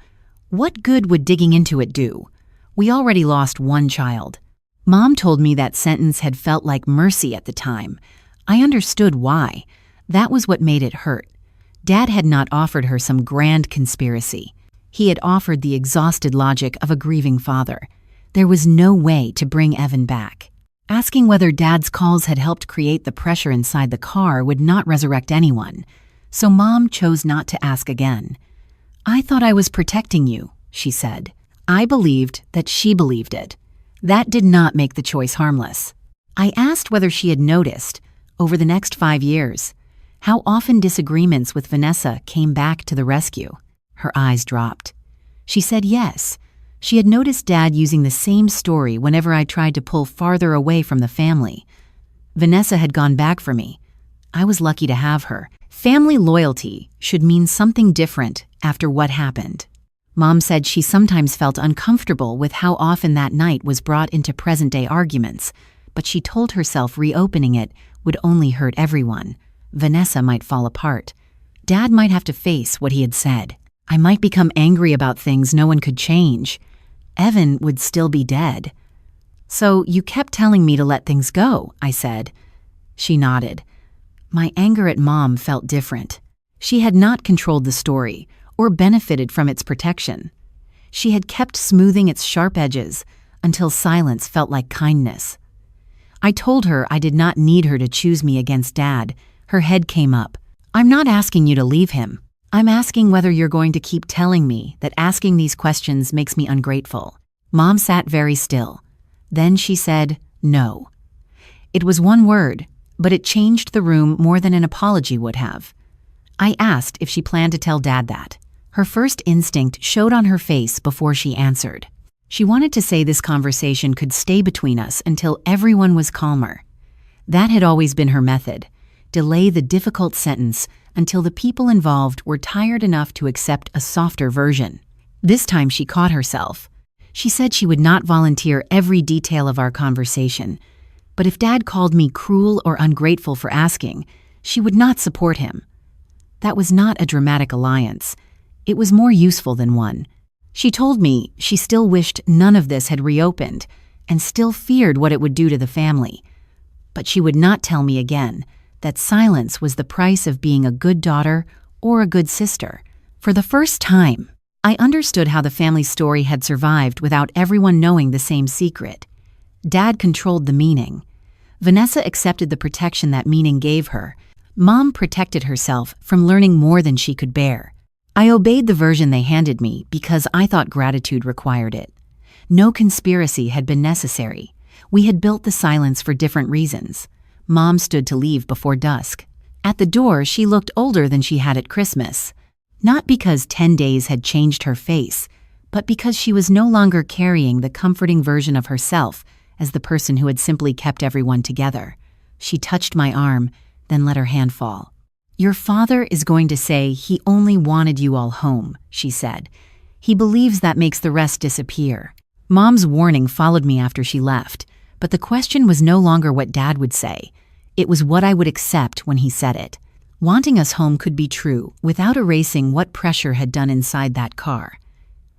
"What good would digging into it do? We already lost one child." Mom told me that sentence had felt like mercy at the time. I understood why. That was what made it hurt. Dad had not offered her some grand conspiracy. He had offered the exhausted logic of a grieving father. There was no way to bring Evan back. Asking whether Dad's calls had helped create the pressure inside the car would not resurrect anyone, so Mom chose not to ask again. "I thought I was protecting you," she said. I believed that she believed it. That did not make the choice harmless. I asked whether she had noticed, over the next 5 years, how often disagreements with Vanessa came back to the rescue. Her eyes dropped. She said yes. She had noticed Dad using the same story whenever I tried to pull farther away from the family. Vanessa had gone back for me. I was lucky to have her. Family loyalty should mean something different after what happened. Mom said she sometimes felt uncomfortable with how often that night was brought into present-day arguments, but she told herself reopening it would only hurt everyone. Vanessa might fall apart. Dad might have to face what he had said. I might become angry about things no one could change. Evan would still be dead. "So you kept telling me to let things go," I said. She nodded. My anger at Mom felt different. She had not controlled the story or benefited from its protection. She had kept smoothing its sharp edges until silence felt like kindness. I told her I did not need her to choose me against Dad. Her head came up. "I'm not asking you to leave him. I'm asking whether you're going to keep telling me that asking these questions makes me ungrateful." Mom sat very still. Then she said, "No." It was one word, but it changed the room more than an apology would have. I asked if she planned to tell Dad that. Her first instinct showed on her face before she answered. She wanted to say this conversation could stay between us until everyone was calmer. That had always been her method: delay the difficult sentence until the people involved were tired enough to accept a softer version. This time she caught herself. She said she would not volunteer every detail of our conversation, but if Dad called me cruel or ungrateful for asking, she would not support him. That was not a dramatic alliance. It was more useful than one. She told me she still wished none of this had reopened and still feared what it would do to the family. But she would not tell me again that silence was the price of being a good daughter or a good sister. For the first time, I understood how the family story had survived without everyone knowing the same secret. Dad controlled the meaning. Vanessa accepted the protection that meaning gave her. Mom protected herself from learning more than she could bear. I obeyed the version they handed me because I thought gratitude required it. No conspiracy had been necessary. We had built the silence for different reasons. Mom stood to leave before dusk. At the door, she looked older than she had at Christmas. Not because 10 days had changed her face, but because she was no longer carrying the comforting version of herself as the person who had simply kept everyone together. She touched my arm, then let her hand fall. "Your father is going to say he only wanted you all home," she said. "He believes that makes the rest disappear." Mom's warning followed me after she left, but the question was no longer what Dad would say. It was what I would accept when he said it. Wanting us home could be true without erasing what pressure had done inside that car.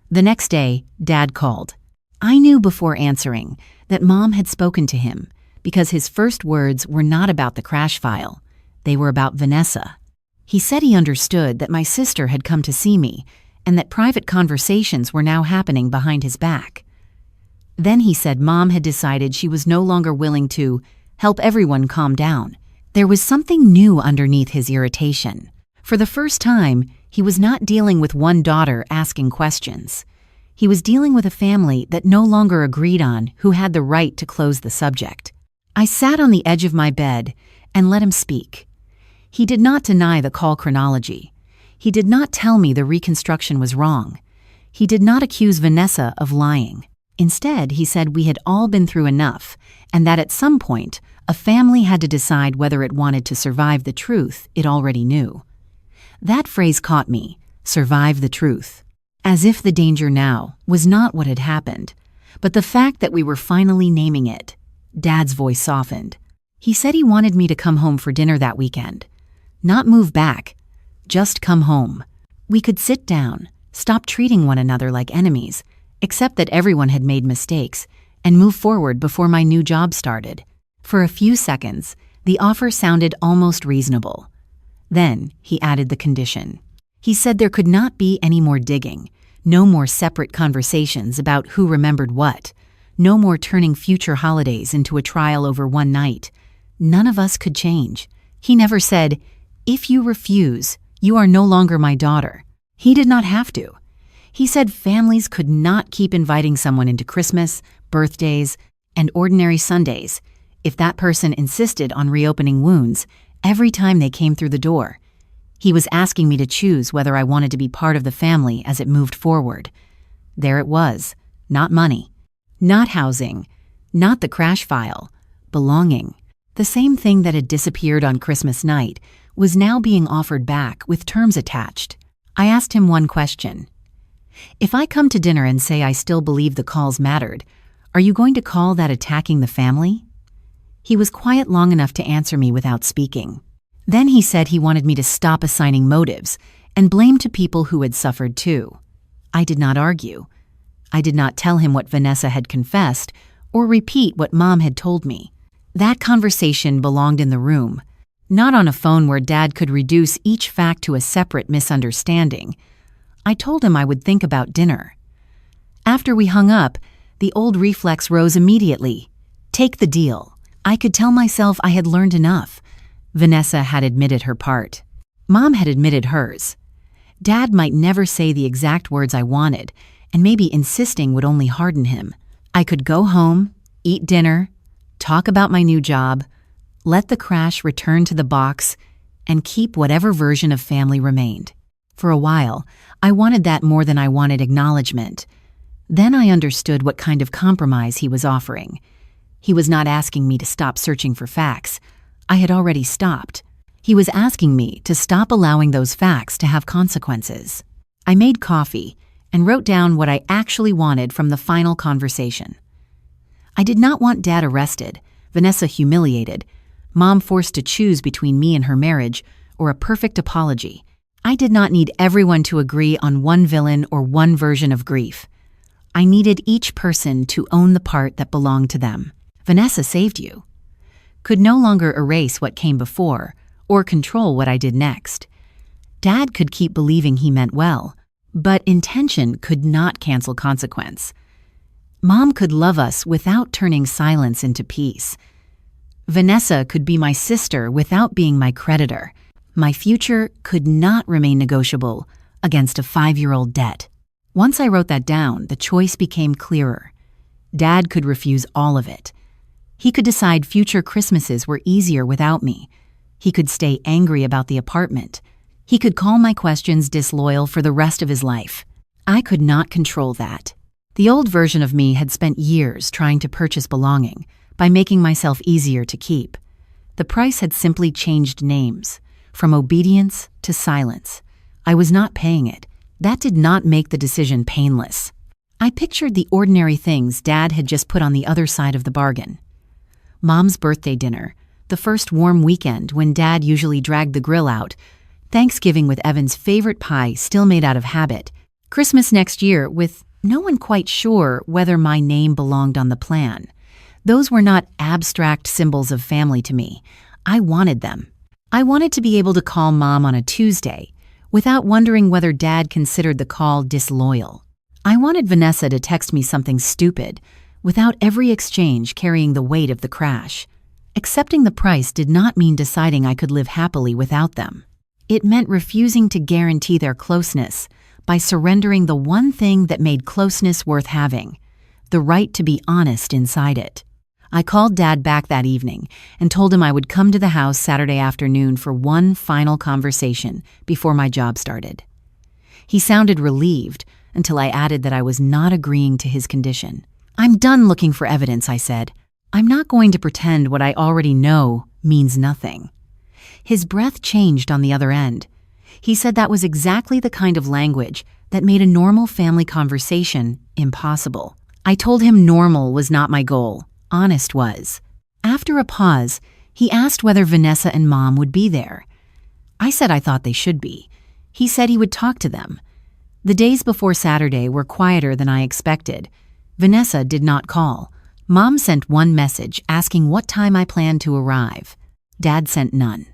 The next day, Dad called. I knew before answering that Mom had spoken to him because his first words were not about the crash file. They were about Vanessa. He said he understood that my sister had come to see me and that private conversations were now happening behind his back. Then he said Mom had decided she was no longer willing to help everyone calm down. There was something new underneath his irritation. For the first time, he was not dealing with one daughter asking questions. He was dealing with a family that no longer agreed on who had the right to close the subject. I sat on the edge of my bed and let him speak. He did not deny the call chronology. He did not tell me the reconstruction was wrong. He did not accuse Vanessa of lying. Instead, he said we had all been through enough, and that at some point, a family had to decide whether it wanted to survive the truth it already knew. That phrase caught me, survive the truth. As if the danger now was not what had happened, but the fact that we were finally naming it. Dad's voice softened. He said he wanted me to come home for dinner that weekend. Not move back, just come home. We could sit down, stop treating one another like enemies, accept that everyone had made mistakes, and move forward before my new job started. For a few seconds, the offer sounded almost reasonable. Then he added the condition. He said there could not be any more digging, no more separate conversations about who remembered what, no more turning future holidays into a trial over one night. None of us could change. He never said, "If you refuse, you are no longer my daughter." He did not have to. He said families could not keep inviting someone into Christmas, birthdays, and ordinary Sundays if that person insisted on reopening wounds every time they came through the door. He was asking me to choose whether I wanted to be part of the family as it moved forward. There it was, not money, not housing, not the crash file, belonging. The same thing that had disappeared on Christmas night was now being offered back with terms attached. I asked him one question. If I come to dinner and say I still believe the calls mattered, are you going to call that attacking the family? He was quiet long enough to answer me without speaking. Then he said he wanted me to stop assigning motives and blame to people who had suffered too. I did not argue. I did not tell him what Vanessa had confessed or repeat what Mom had told me. That conversation belonged in the room, not on a phone where Dad could reduce each fact to a separate misunderstanding. I told him I would think about dinner. After we hung up, the old reflex rose immediately. Take the deal. I could tell myself I had learned enough. Vanessa had admitted her part. Mom had admitted hers. Dad might never say the exact words I wanted, and maybe insisting would only harden him. I could go home, eat dinner, talk about my new job, let the crash return to the box, and keep whatever version of family remained. For a while, I wanted that more than I wanted acknowledgement. Then I understood what kind of compromise he was offering. He was not asking me to stop searching for facts. I had already stopped. He was asking me to stop allowing those facts to have consequences. I made coffee and wrote down what I actually wanted from the final conversation. I did not want Dad arrested, Vanessa humiliated, Mom forced to choose between me and her marriage, or a perfect apology. I did not need everyone to agree on one villain or one version of grief. I needed each person to own the part that belonged to them. Vanessa saved you. Could no longer erase what came before or control what I did next. Dad could keep believing he meant well, but intention could not cancel consequence. Mom could love us without turning silence into peace. Vanessa could be my sister without being my creditor. My future could not remain negotiable against a 5-year-old debt. Once I wrote that down, the choice became clearer. Dad could refuse all of it. He could decide future Christmases were easier without me. He could stay angry about the apartment. He could call my questions disloyal for the rest of his life. I could not control that. The old version of me had spent years trying to purchase belonging by making myself easier to keep. The price had simply changed names, from obedience to silence. I was not paying it. That did not make the decision painless. I pictured the ordinary things Dad had just put on the other side of the bargain. Mom's birthday dinner, the first warm weekend when Dad usually dragged the grill out, Thanksgiving with Evan's favorite pie still made out of habit, Christmas next year with no one quite sure whether my name belonged on the plan. Those were not abstract symbols of family to me. I wanted them. I wanted to be able to call Mom on a Tuesday without wondering whether Dad considered the call disloyal. I wanted Vanessa to text me something stupid without every exchange carrying the weight of the crash. Accepting the price did not mean deciding I could live happily without them. It meant refusing to guarantee their closeness by surrendering the one thing that made closeness worth having, the right to be honest inside it. I called Dad back that evening and told him I would come to the house Saturday afternoon for one final conversation before my job started. He sounded relieved until I added that I was not agreeing to his condition. "I'm done looking for evidence," I said. "I'm not going to pretend what I already know means nothing." His breath changed on the other end. He said that was exactly the kind of language that made a normal family conversation impossible. I told him normal was not my goal. Honest was. After a pause, he asked whether Vanessa and Mom would be there. I said I thought they should be. He said he would talk to them. The days before Saturday were quieter than I expected. Vanessa did not call. Mom sent one message asking what time I planned to arrive. Dad sent none.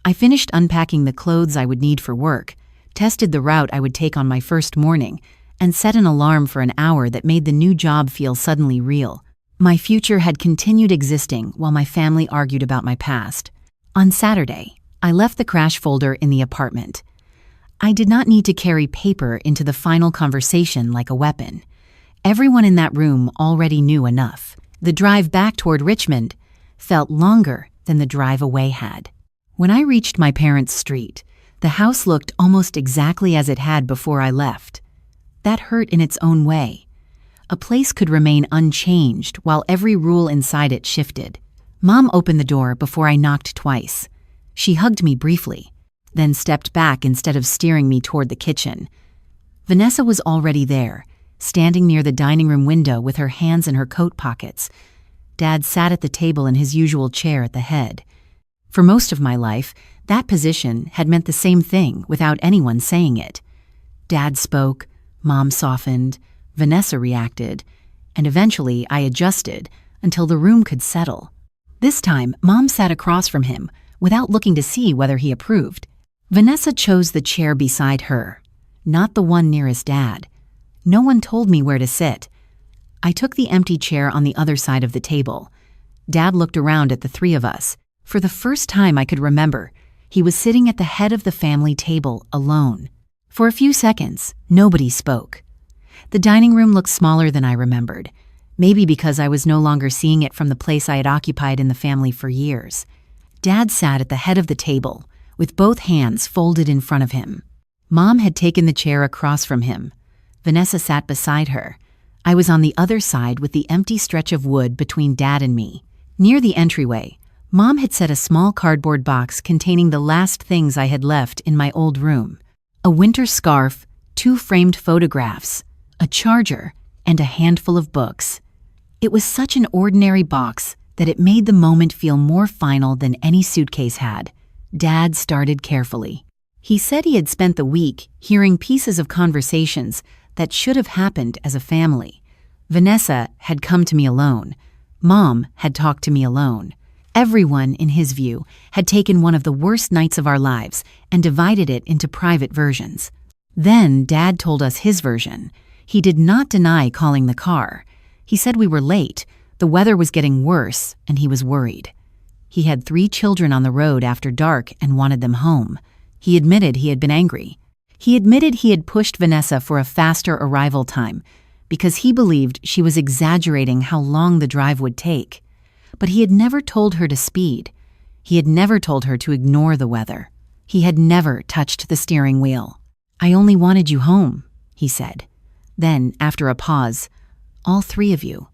I finished unpacking the clothes I would need for work, tested the route I would take on my first morning, and set an alarm for an hour that made the new job feel suddenly real. My future had continued existing while my family argued about my past. On Saturday, I left the crash folder in the apartment. I did not need to carry paper into the final conversation like a weapon. Everyone in that room already knew enough. The drive back toward Richmond felt longer than the drive away had. When I reached my parents' street, the house looked almost exactly as it had before I left. That hurt in its own way. A place could remain unchanged while every rule inside it shifted. Mom opened the door before I knocked twice. She hugged me briefly, then stepped back instead of steering me toward the kitchen. Vanessa was already there, standing near the dining room window with her hands in her coat pockets. Dad sat at the table in his usual chair at the head. For most of my life, that position had meant the same thing without anyone saying it. Dad spoke, Mom softened, Vanessa reacted, and eventually I adjusted until the room could settle. This time, Mom sat across from him without looking to see whether he approved. Vanessa chose the chair beside her, not the one nearest Dad. No one told me where to sit. I took the empty chair on the other side of the table. Dad looked around at the three of us. For the first time I could remember, he was sitting at the head of the family table alone. For a few seconds, nobody spoke. The dining room looked smaller than I remembered, maybe because I was no longer seeing it from the place I had occupied in the family for years. Dad sat at the head of the table, with both hands folded in front of him. Mom had taken the chair across from him. Vanessa sat beside her. I was on the other side with the empty stretch of wood between Dad and me. Near the entryway, Mom had set a small cardboard box containing the last things I had left in my old room: a winter scarf, 2 framed photographs, a charger, and a handful of books. It was such an ordinary box that it made the moment feel more final than any suitcase had. Dad started carefully. He said he had spent the week hearing pieces of conversations that should have happened as a family. Vanessa had come to me alone. Mom had talked to me alone. Everyone, in his view, had taken one of the worst nights of our lives and divided it into private versions. Then Dad told us his version. He did not deny calling the car. He said we were late, the weather was getting worse, and he was worried. He had 3 children on the road after dark and wanted them home. He admitted he had been angry. He admitted he had pushed Vanessa for a faster arrival time because he believed she was exaggerating how long the drive would take. But he had never told her to speed. He had never told her to ignore the weather. He had never touched the steering wheel. "I only wanted you home," he said. Then, after a pause, "All 3 of you."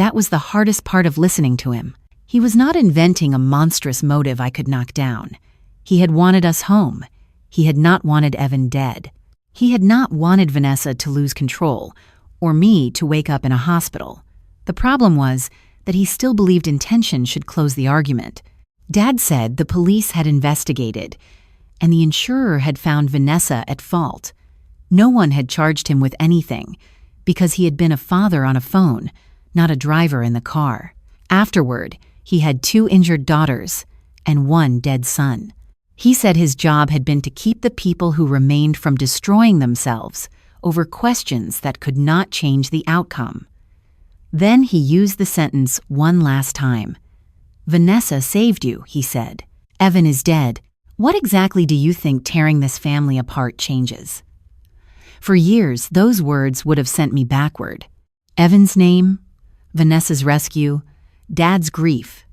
That was the hardest part of listening to him. He was not inventing a monstrous motive I could knock down. He had wanted us home. He had not wanted Evan dead. He had not wanted Vanessa to lose control, or me to wake up in a hospital. The problem was that he still believed intention should close the argument. Dad said the police had investigated, and the insurer had found Vanessa at fault. No one had charged him with anything, because he had been a father on a phone, not a driver in the car. Afterward, he had 2 injured daughters and 1 dead son. He said his job had been to keep the people who remained from destroying themselves over questions that could not change the outcome. Then he used the sentence one last time. "Vanessa saved you," he said. "Evan is dead. What exactly do you think tearing this family apart changes?" For years, those words would have sent me backward. Evan's name, Vanessa's rescue, Dad's grief.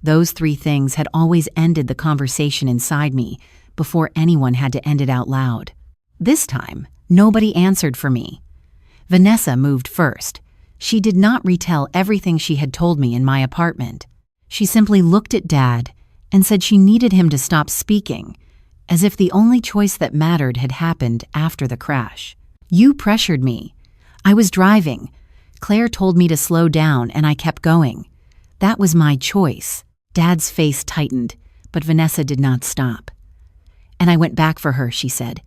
Those 3 things had always ended the conversation inside me before anyone had to end it out loud. This time, nobody answered for me. Vanessa moved first. She did not retell everything she had told me in my apartment. She simply looked at Dad and said she needed him to stop speaking, as if the only choice that mattered had happened after the crash. "You pressured me. I was driving. Claire told me to slow down and I kept going. That was my choice." Dad's face tightened, but Vanessa did not stop. "And I went back for her," she said.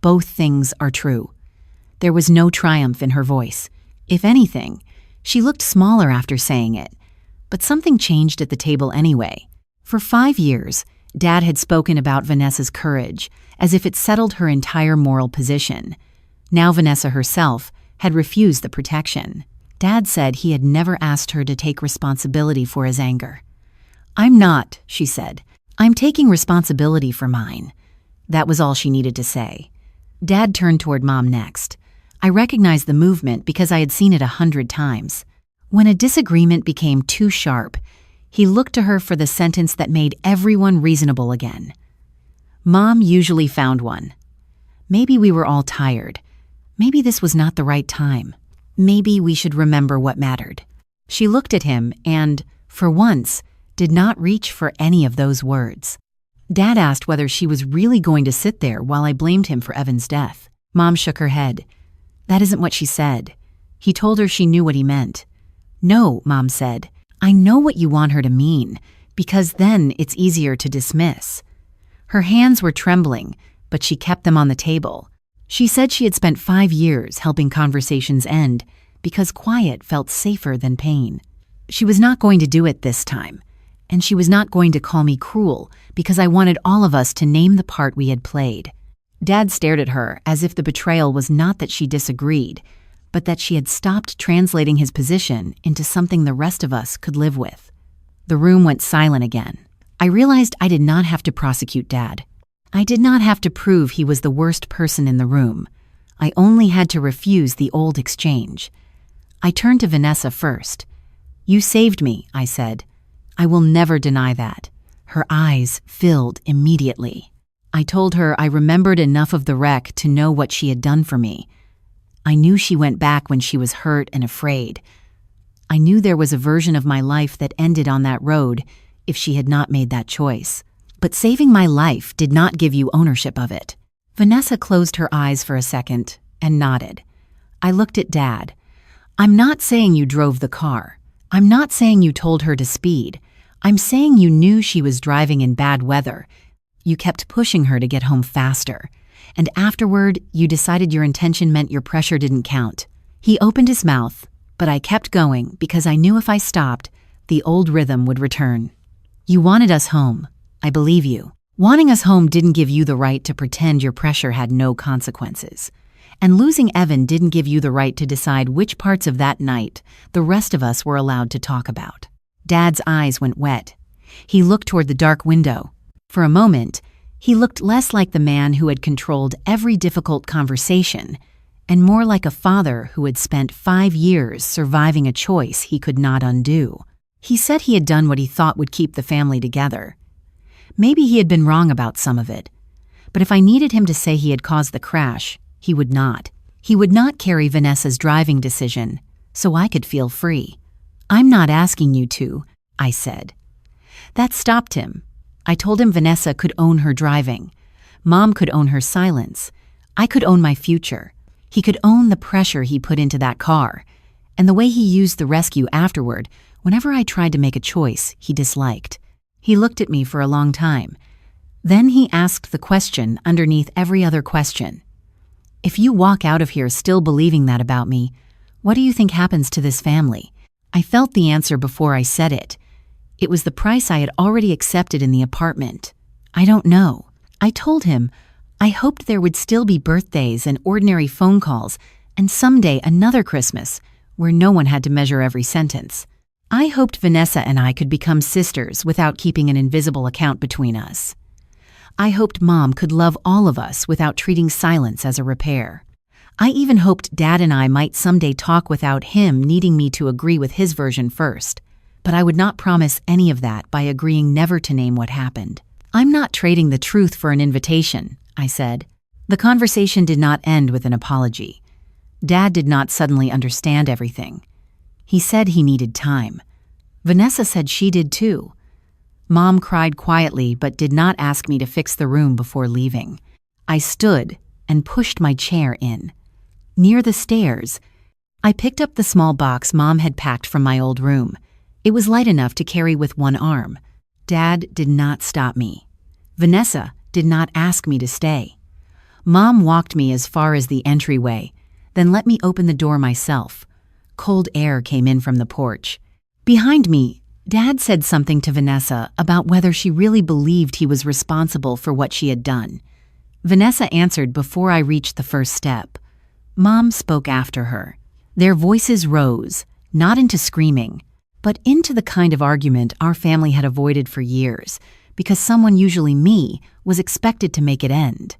"Both things are true." There was no triumph in her voice. If anything, she looked smaller after saying it. But something changed at the table anyway. For 5 years, Dad had spoken about Vanessa's courage, as if it settled her entire moral position. Now Vanessa herself had refused the protection. Dad said he had never asked her to take responsibility for his anger. "I'm not," she said. "I'm taking responsibility for mine." That was all she needed to say. Dad turned toward Mom next. I recognized the movement because I had seen it 100 times. When a disagreement became too sharp, he looked to her for the sentence that made everyone reasonable again. Mom usually found one. Maybe we were all tired. Maybe this was not the right time. Maybe we should remember what mattered. She looked at him and, for once, did not reach for any of those words. Dad asked whether she was really going to sit there while I blamed him for Evan's death. Mom shook her head. "That isn't what she said." He told her she knew what he meant. "No," Mom said. "I know what you want her to mean, because then it's easier to dismiss." Her hands were trembling, but she kept them on the table. She said she had spent 5 years helping conversations end because quiet felt safer than pain. She was not going to do it this time, and she was not going to call me cruel because I wanted all of us to name the part we had played. Dad stared at her as if the betrayal was not that she disagreed, but that she had stopped translating his position into something the rest of us could live with. The room went silent again. I realized I did not have to prosecute Dad. I did not have to prove he was the worst person in the room. I only had to refuse the old exchange. I turned to Vanessa first. "You saved me," I said. "I will never deny that." Her eyes filled immediately. I told her I remembered enough of the wreck to know what she had done for me. I knew she went back when she was hurt and afraid. I knew there was a version of my life that ended on that road if she had not made that choice. But saving my life did not give you ownership of it. Vanessa closed her eyes for a second and nodded. I looked at Dad. I'm not saying you drove the car. I'm not saying you told her to speed. I'm saying you knew she was driving in bad weather. You kept pushing her to get home faster. And afterward, you decided your intention meant your pressure didn't count. He opened his mouth, but I kept going because I knew if I stopped, the old rhythm would return. You wanted us home. I believe you. Wanting us home didn't give you the right to pretend your pressure had no consequences. And losing Evan didn't give you the right to decide which parts of that night the rest of us were allowed to talk about. Dad's eyes went wet. He looked toward the dark window. For a moment, he looked less like the man who had controlled every difficult conversation and more like a father who had spent 5 years surviving a choice he could not undo. He said he had done what he thought would keep the family together. Maybe he had been wrong about some of it, but if I needed him to say he had caused the crash, he would not. He would not carry Vanessa's driving decision, so I could feel free. I'm not asking you to, I said. That stopped him. I told him Vanessa could own her driving. Mom could own her silence. I could own my future. He could own the pressure he put into that car, and the way he used the rescue afterward whenever I tried to make a choice he disliked. He looked at me for a long time. Then he asked the question underneath every other question. If you walk out of here still believing that about me, what do you think happens to this family? I felt the answer before I said it. It was the price I had already accepted in the apartment. I don't know. I told him I hoped there would still be birthdays and ordinary phone calls, and someday another Christmas where no one had to measure every sentence. I hoped Vanessa and I could become sisters without keeping an invisible account between us. I hoped Mom could love all of us without treating silence as a repair. I even hoped Dad and I might someday talk without him needing me to agree with his version first. But I would not promise any of that by agreeing never to name what happened. I'm not trading the truth for an invitation, I said. The conversation did not end with an apology. Dad did not suddenly understand everything. He said he needed time. Vanessa said she did too. Mom cried quietly but did not ask me to fix the room before leaving. I stood and pushed my chair in. Near the stairs, I picked up the small box Mom had packed from my old room. It was light enough to carry with one arm. Dad did not stop me. Vanessa did not ask me to stay. Mom walked me as far as the entryway, then let me open the door myself. Cold air came in from the porch. Behind me, Dad said something to Vanessa about whether she really believed he was responsible for what she had done. Vanessa answered before I reached the first step. Mom spoke after her. Their voices rose, not into screaming, but into the kind of argument our family had avoided for years, because someone, usually me, was expected to make it end.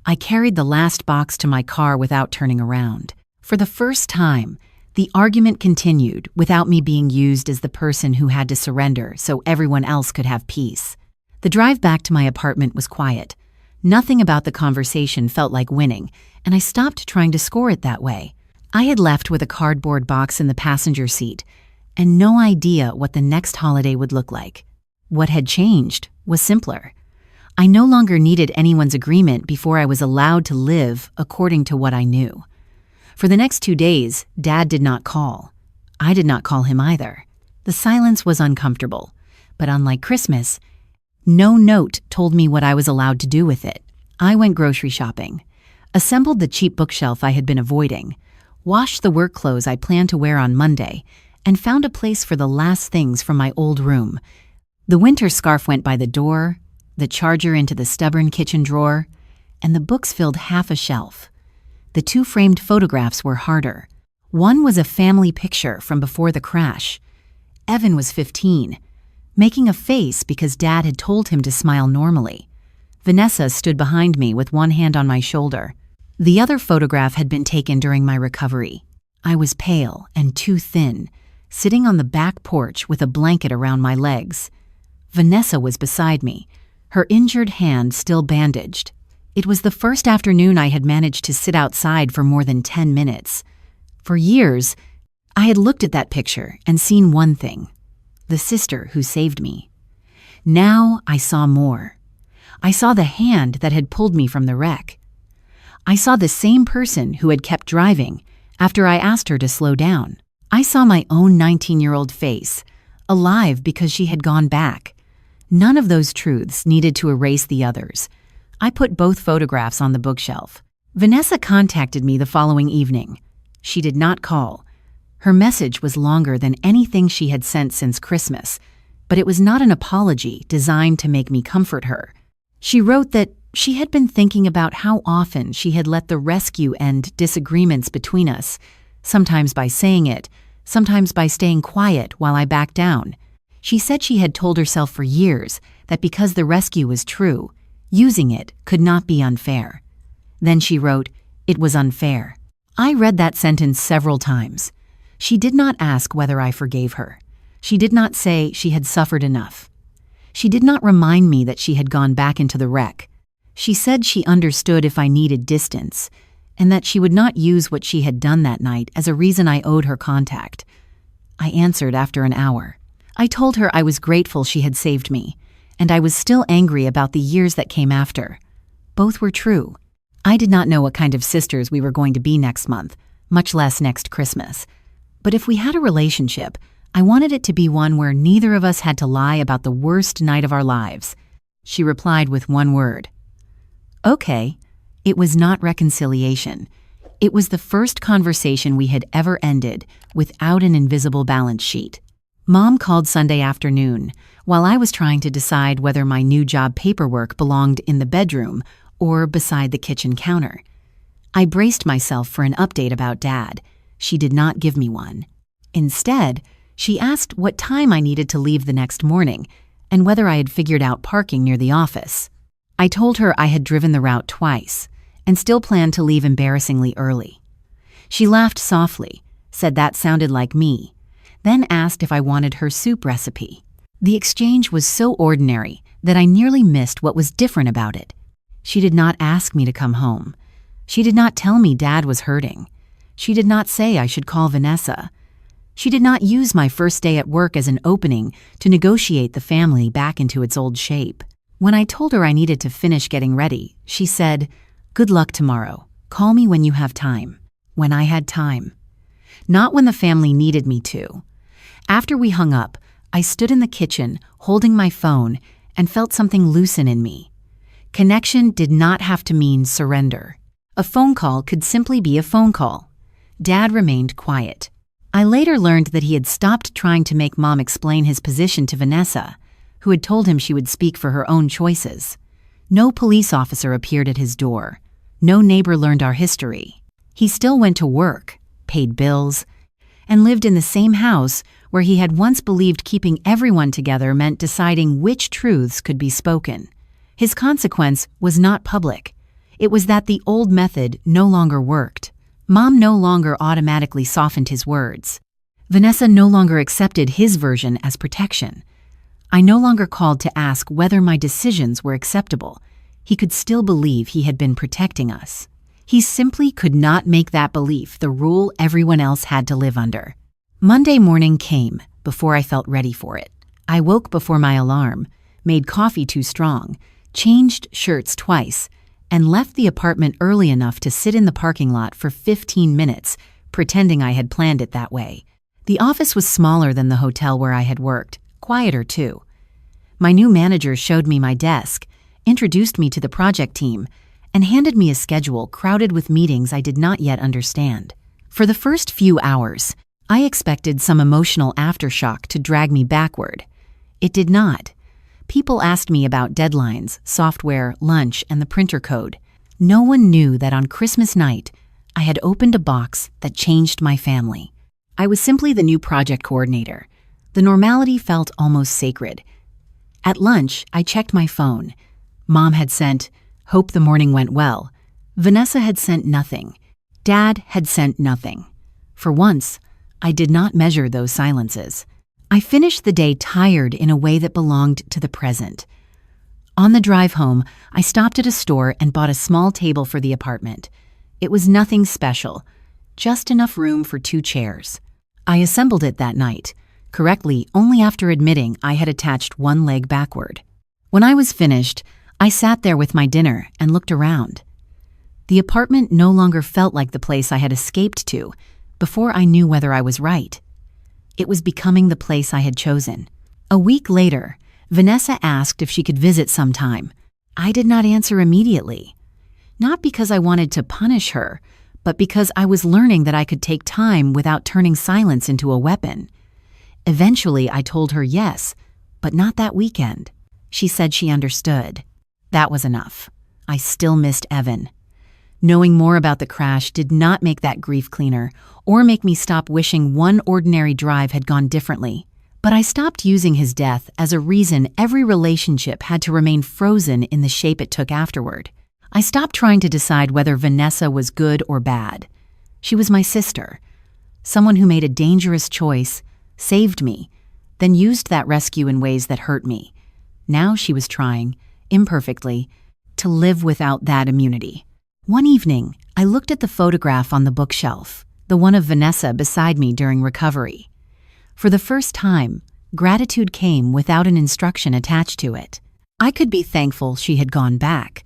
I carried the last box to my car without turning around. For the first time, the argument continued without me being used as the person who had to surrender so everyone else could have peace. The drive back to my apartment was quiet. Nothing about the conversation felt like winning, and I stopped trying to score it that way. I had left with a cardboard box in the passenger seat, and no idea what the next holiday would look like. What had changed was simpler. I no longer needed anyone's agreement before I was allowed to live according to what I knew. For the next 2 days, Dad did not call. I did not call him either. The silence was uncomfortable, but unlike Christmas, no note told me what I was allowed to do with it. I went grocery shopping, assembled the cheap bookshelf I had been avoiding, washed the work clothes I planned to wear on Monday, and found a place for the last things from my old room. The winter scarf went by the door, the charger into the stubborn kitchen drawer, and the books filled half a shelf. The 2 framed photographs were harder. One was a family picture from before the crash. Evan was 15, making a face because Dad had told him to smile normally. Vanessa stood behind me with one hand on my shoulder. The other photograph had been taken during my recovery. I was pale and too thin, sitting on the back porch with a blanket around my legs. Vanessa was beside me, her injured hand still bandaged. It was the first afternoon I had managed to sit outside for more than 10 minutes. For years, I had looked at that picture and seen one thing: the sister who saved me. Now I saw more. I saw the hand that had pulled me from the wreck. I saw the same person who had kept driving after I asked her to slow down. I saw my own 19-year-old face, alive because she had gone back. None of those truths needed to erase the others. I put both photographs on the bookshelf. Vanessa contacted me the following evening. She did not call. Her message was longer than anything she had sent since Christmas, but it was not an apology designed to make me comfort her. She wrote that she had been thinking about how often she had let the rescue end disagreements between us, sometimes by saying it, sometimes by staying quiet while I backed down. She said she had told herself for years that because the rescue was true, using it could not be unfair. Then she wrote, "It was unfair." I read that sentence several times. She did not ask whether I forgave her. She did not say she had suffered enough. She did not remind me that she had gone back into the wreck. She said she understood if I needed distance, and that she would not use what she had done that night as a reason I owed her contact. I answered after an hour. I told her I was grateful she had saved me, and I was still angry about the years that came after. Both were true. I did not know what kind of sisters we were going to be next month, much less next Christmas. But if we had a relationship, I wanted it to be one where neither of us had to lie about the worst night of our lives. She replied with one word. Okay. It was not reconciliation. It was the first conversation we had ever ended without an invisible balance sheet. Mom called Sunday afternoon while I was trying to decide whether my new job paperwork belonged in the bedroom or beside the kitchen counter. I braced myself for an update about Dad. She did not give me one. Instead, she asked what time I needed to leave the next morning and whether I had figured out parking near the office. I told her I had driven the route twice and still planned to leave embarrassingly early. She laughed softly, said that sounded like me, then asked if I wanted her soup recipe. The exchange was so ordinary that I nearly missed what was different about it. She did not ask me to come home. She did not tell me Dad was hurting. She did not say I should call Vanessa. She did not use my first day at work as an opening to negotiate the family back into its old shape. When I told her I needed to finish getting ready, she said, "Good luck tomorrow. Call me when you have time." When I had time. Not when the family needed me to. After we hung up, I stood in the kitchen holding my phone and felt something loosen in me. Connection did not have to mean surrender. A phone call could simply be a phone call. Dad remained quiet. I later learned that he had stopped trying to make Mom explain his position to Vanessa, who had told him she would speak for her own choices. No police officer appeared at his door. No neighbor learned our history. He still went to work, paid bills, and lived in the same house where he had once believed keeping everyone together meant deciding which truths could be spoken. His consequence was not public. It was that the old method no longer worked. Mom no longer automatically softened his words. Vanessa no longer accepted his version as protection. I no longer called to ask whether my decisions were acceptable. He could still believe he had been protecting us. He simply could not make that belief the rule everyone else had to live under. Monday morning came before I felt ready for it. I woke before my alarm, made coffee too strong, changed shirts twice, and left the apartment early enough to sit in the parking lot for 15 minutes, pretending I had planned it that way. The office was smaller than the hotel where I had worked, quieter too. My new manager showed me my desk, introduced me to the project team, and handed me a schedule crowded with meetings I did not yet understand. For the first few hours, I expected some emotional aftershock to drag me backward. It did not. People asked me about deadlines, software, lunch, and the printer code. No one knew that on Christmas night, I had opened a box that changed my family. I was simply the new project coordinator. The normality felt almost sacred. At lunch, I checked my phone. Mom had sent, "Hope the morning went well." Vanessa had sent nothing. Dad had sent nothing. For once, I did not measure those silences. I finished the day tired in a way that belonged to the present. On the drive home, I stopped at a store and bought a small table for the apartment. It was nothing special, just enough room for 2 chairs. I assembled it that night, correctly only after admitting I had attached one leg backward. When I was finished, I sat there with my dinner and looked around. The apartment no longer felt like the place I had escaped to before I knew whether I was right. It was becoming the place I had chosen. A week later, Vanessa asked if she could visit sometime. I did not answer immediately. Not because I wanted to punish her, but because I was learning that I could take time without turning silence into a weapon. Eventually, I told her yes, but not that weekend. She said she understood. That was enough. I still missed Evan. Knowing more about the crash did not make that grief cleaner or make me stop wishing one ordinary drive had gone differently. But I stopped using his death as a reason every relationship had to remain frozen in the shape it took afterward. I stopped trying to decide whether Vanessa was good or bad. She was my sister, someone who made a dangerous choice, saved me, then used that rescue in ways that hurt me. Now she was trying, imperfectly, to live without that immunity. One evening, I looked at the photograph on the bookshelf, the one of Vanessa beside me during recovery. For the first time, gratitude came without an instruction attached to it. I could be thankful she had gone back.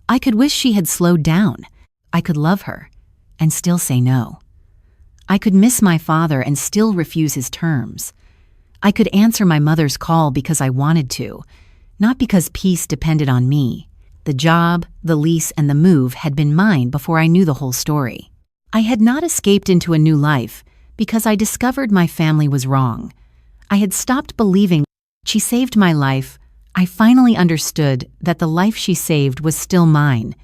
I could wish she had slowed down. I could love her and still say no. I could miss my father and still refuse his terms. I could answer my mother's call because I wanted to, not because peace depended on me. The job, the lease, and the move had been mine before I knew the whole story. I had not escaped into a new life because I discovered my family was wrong. I had stopped believing she saved my life. I finally understood that the life she saved was still mine,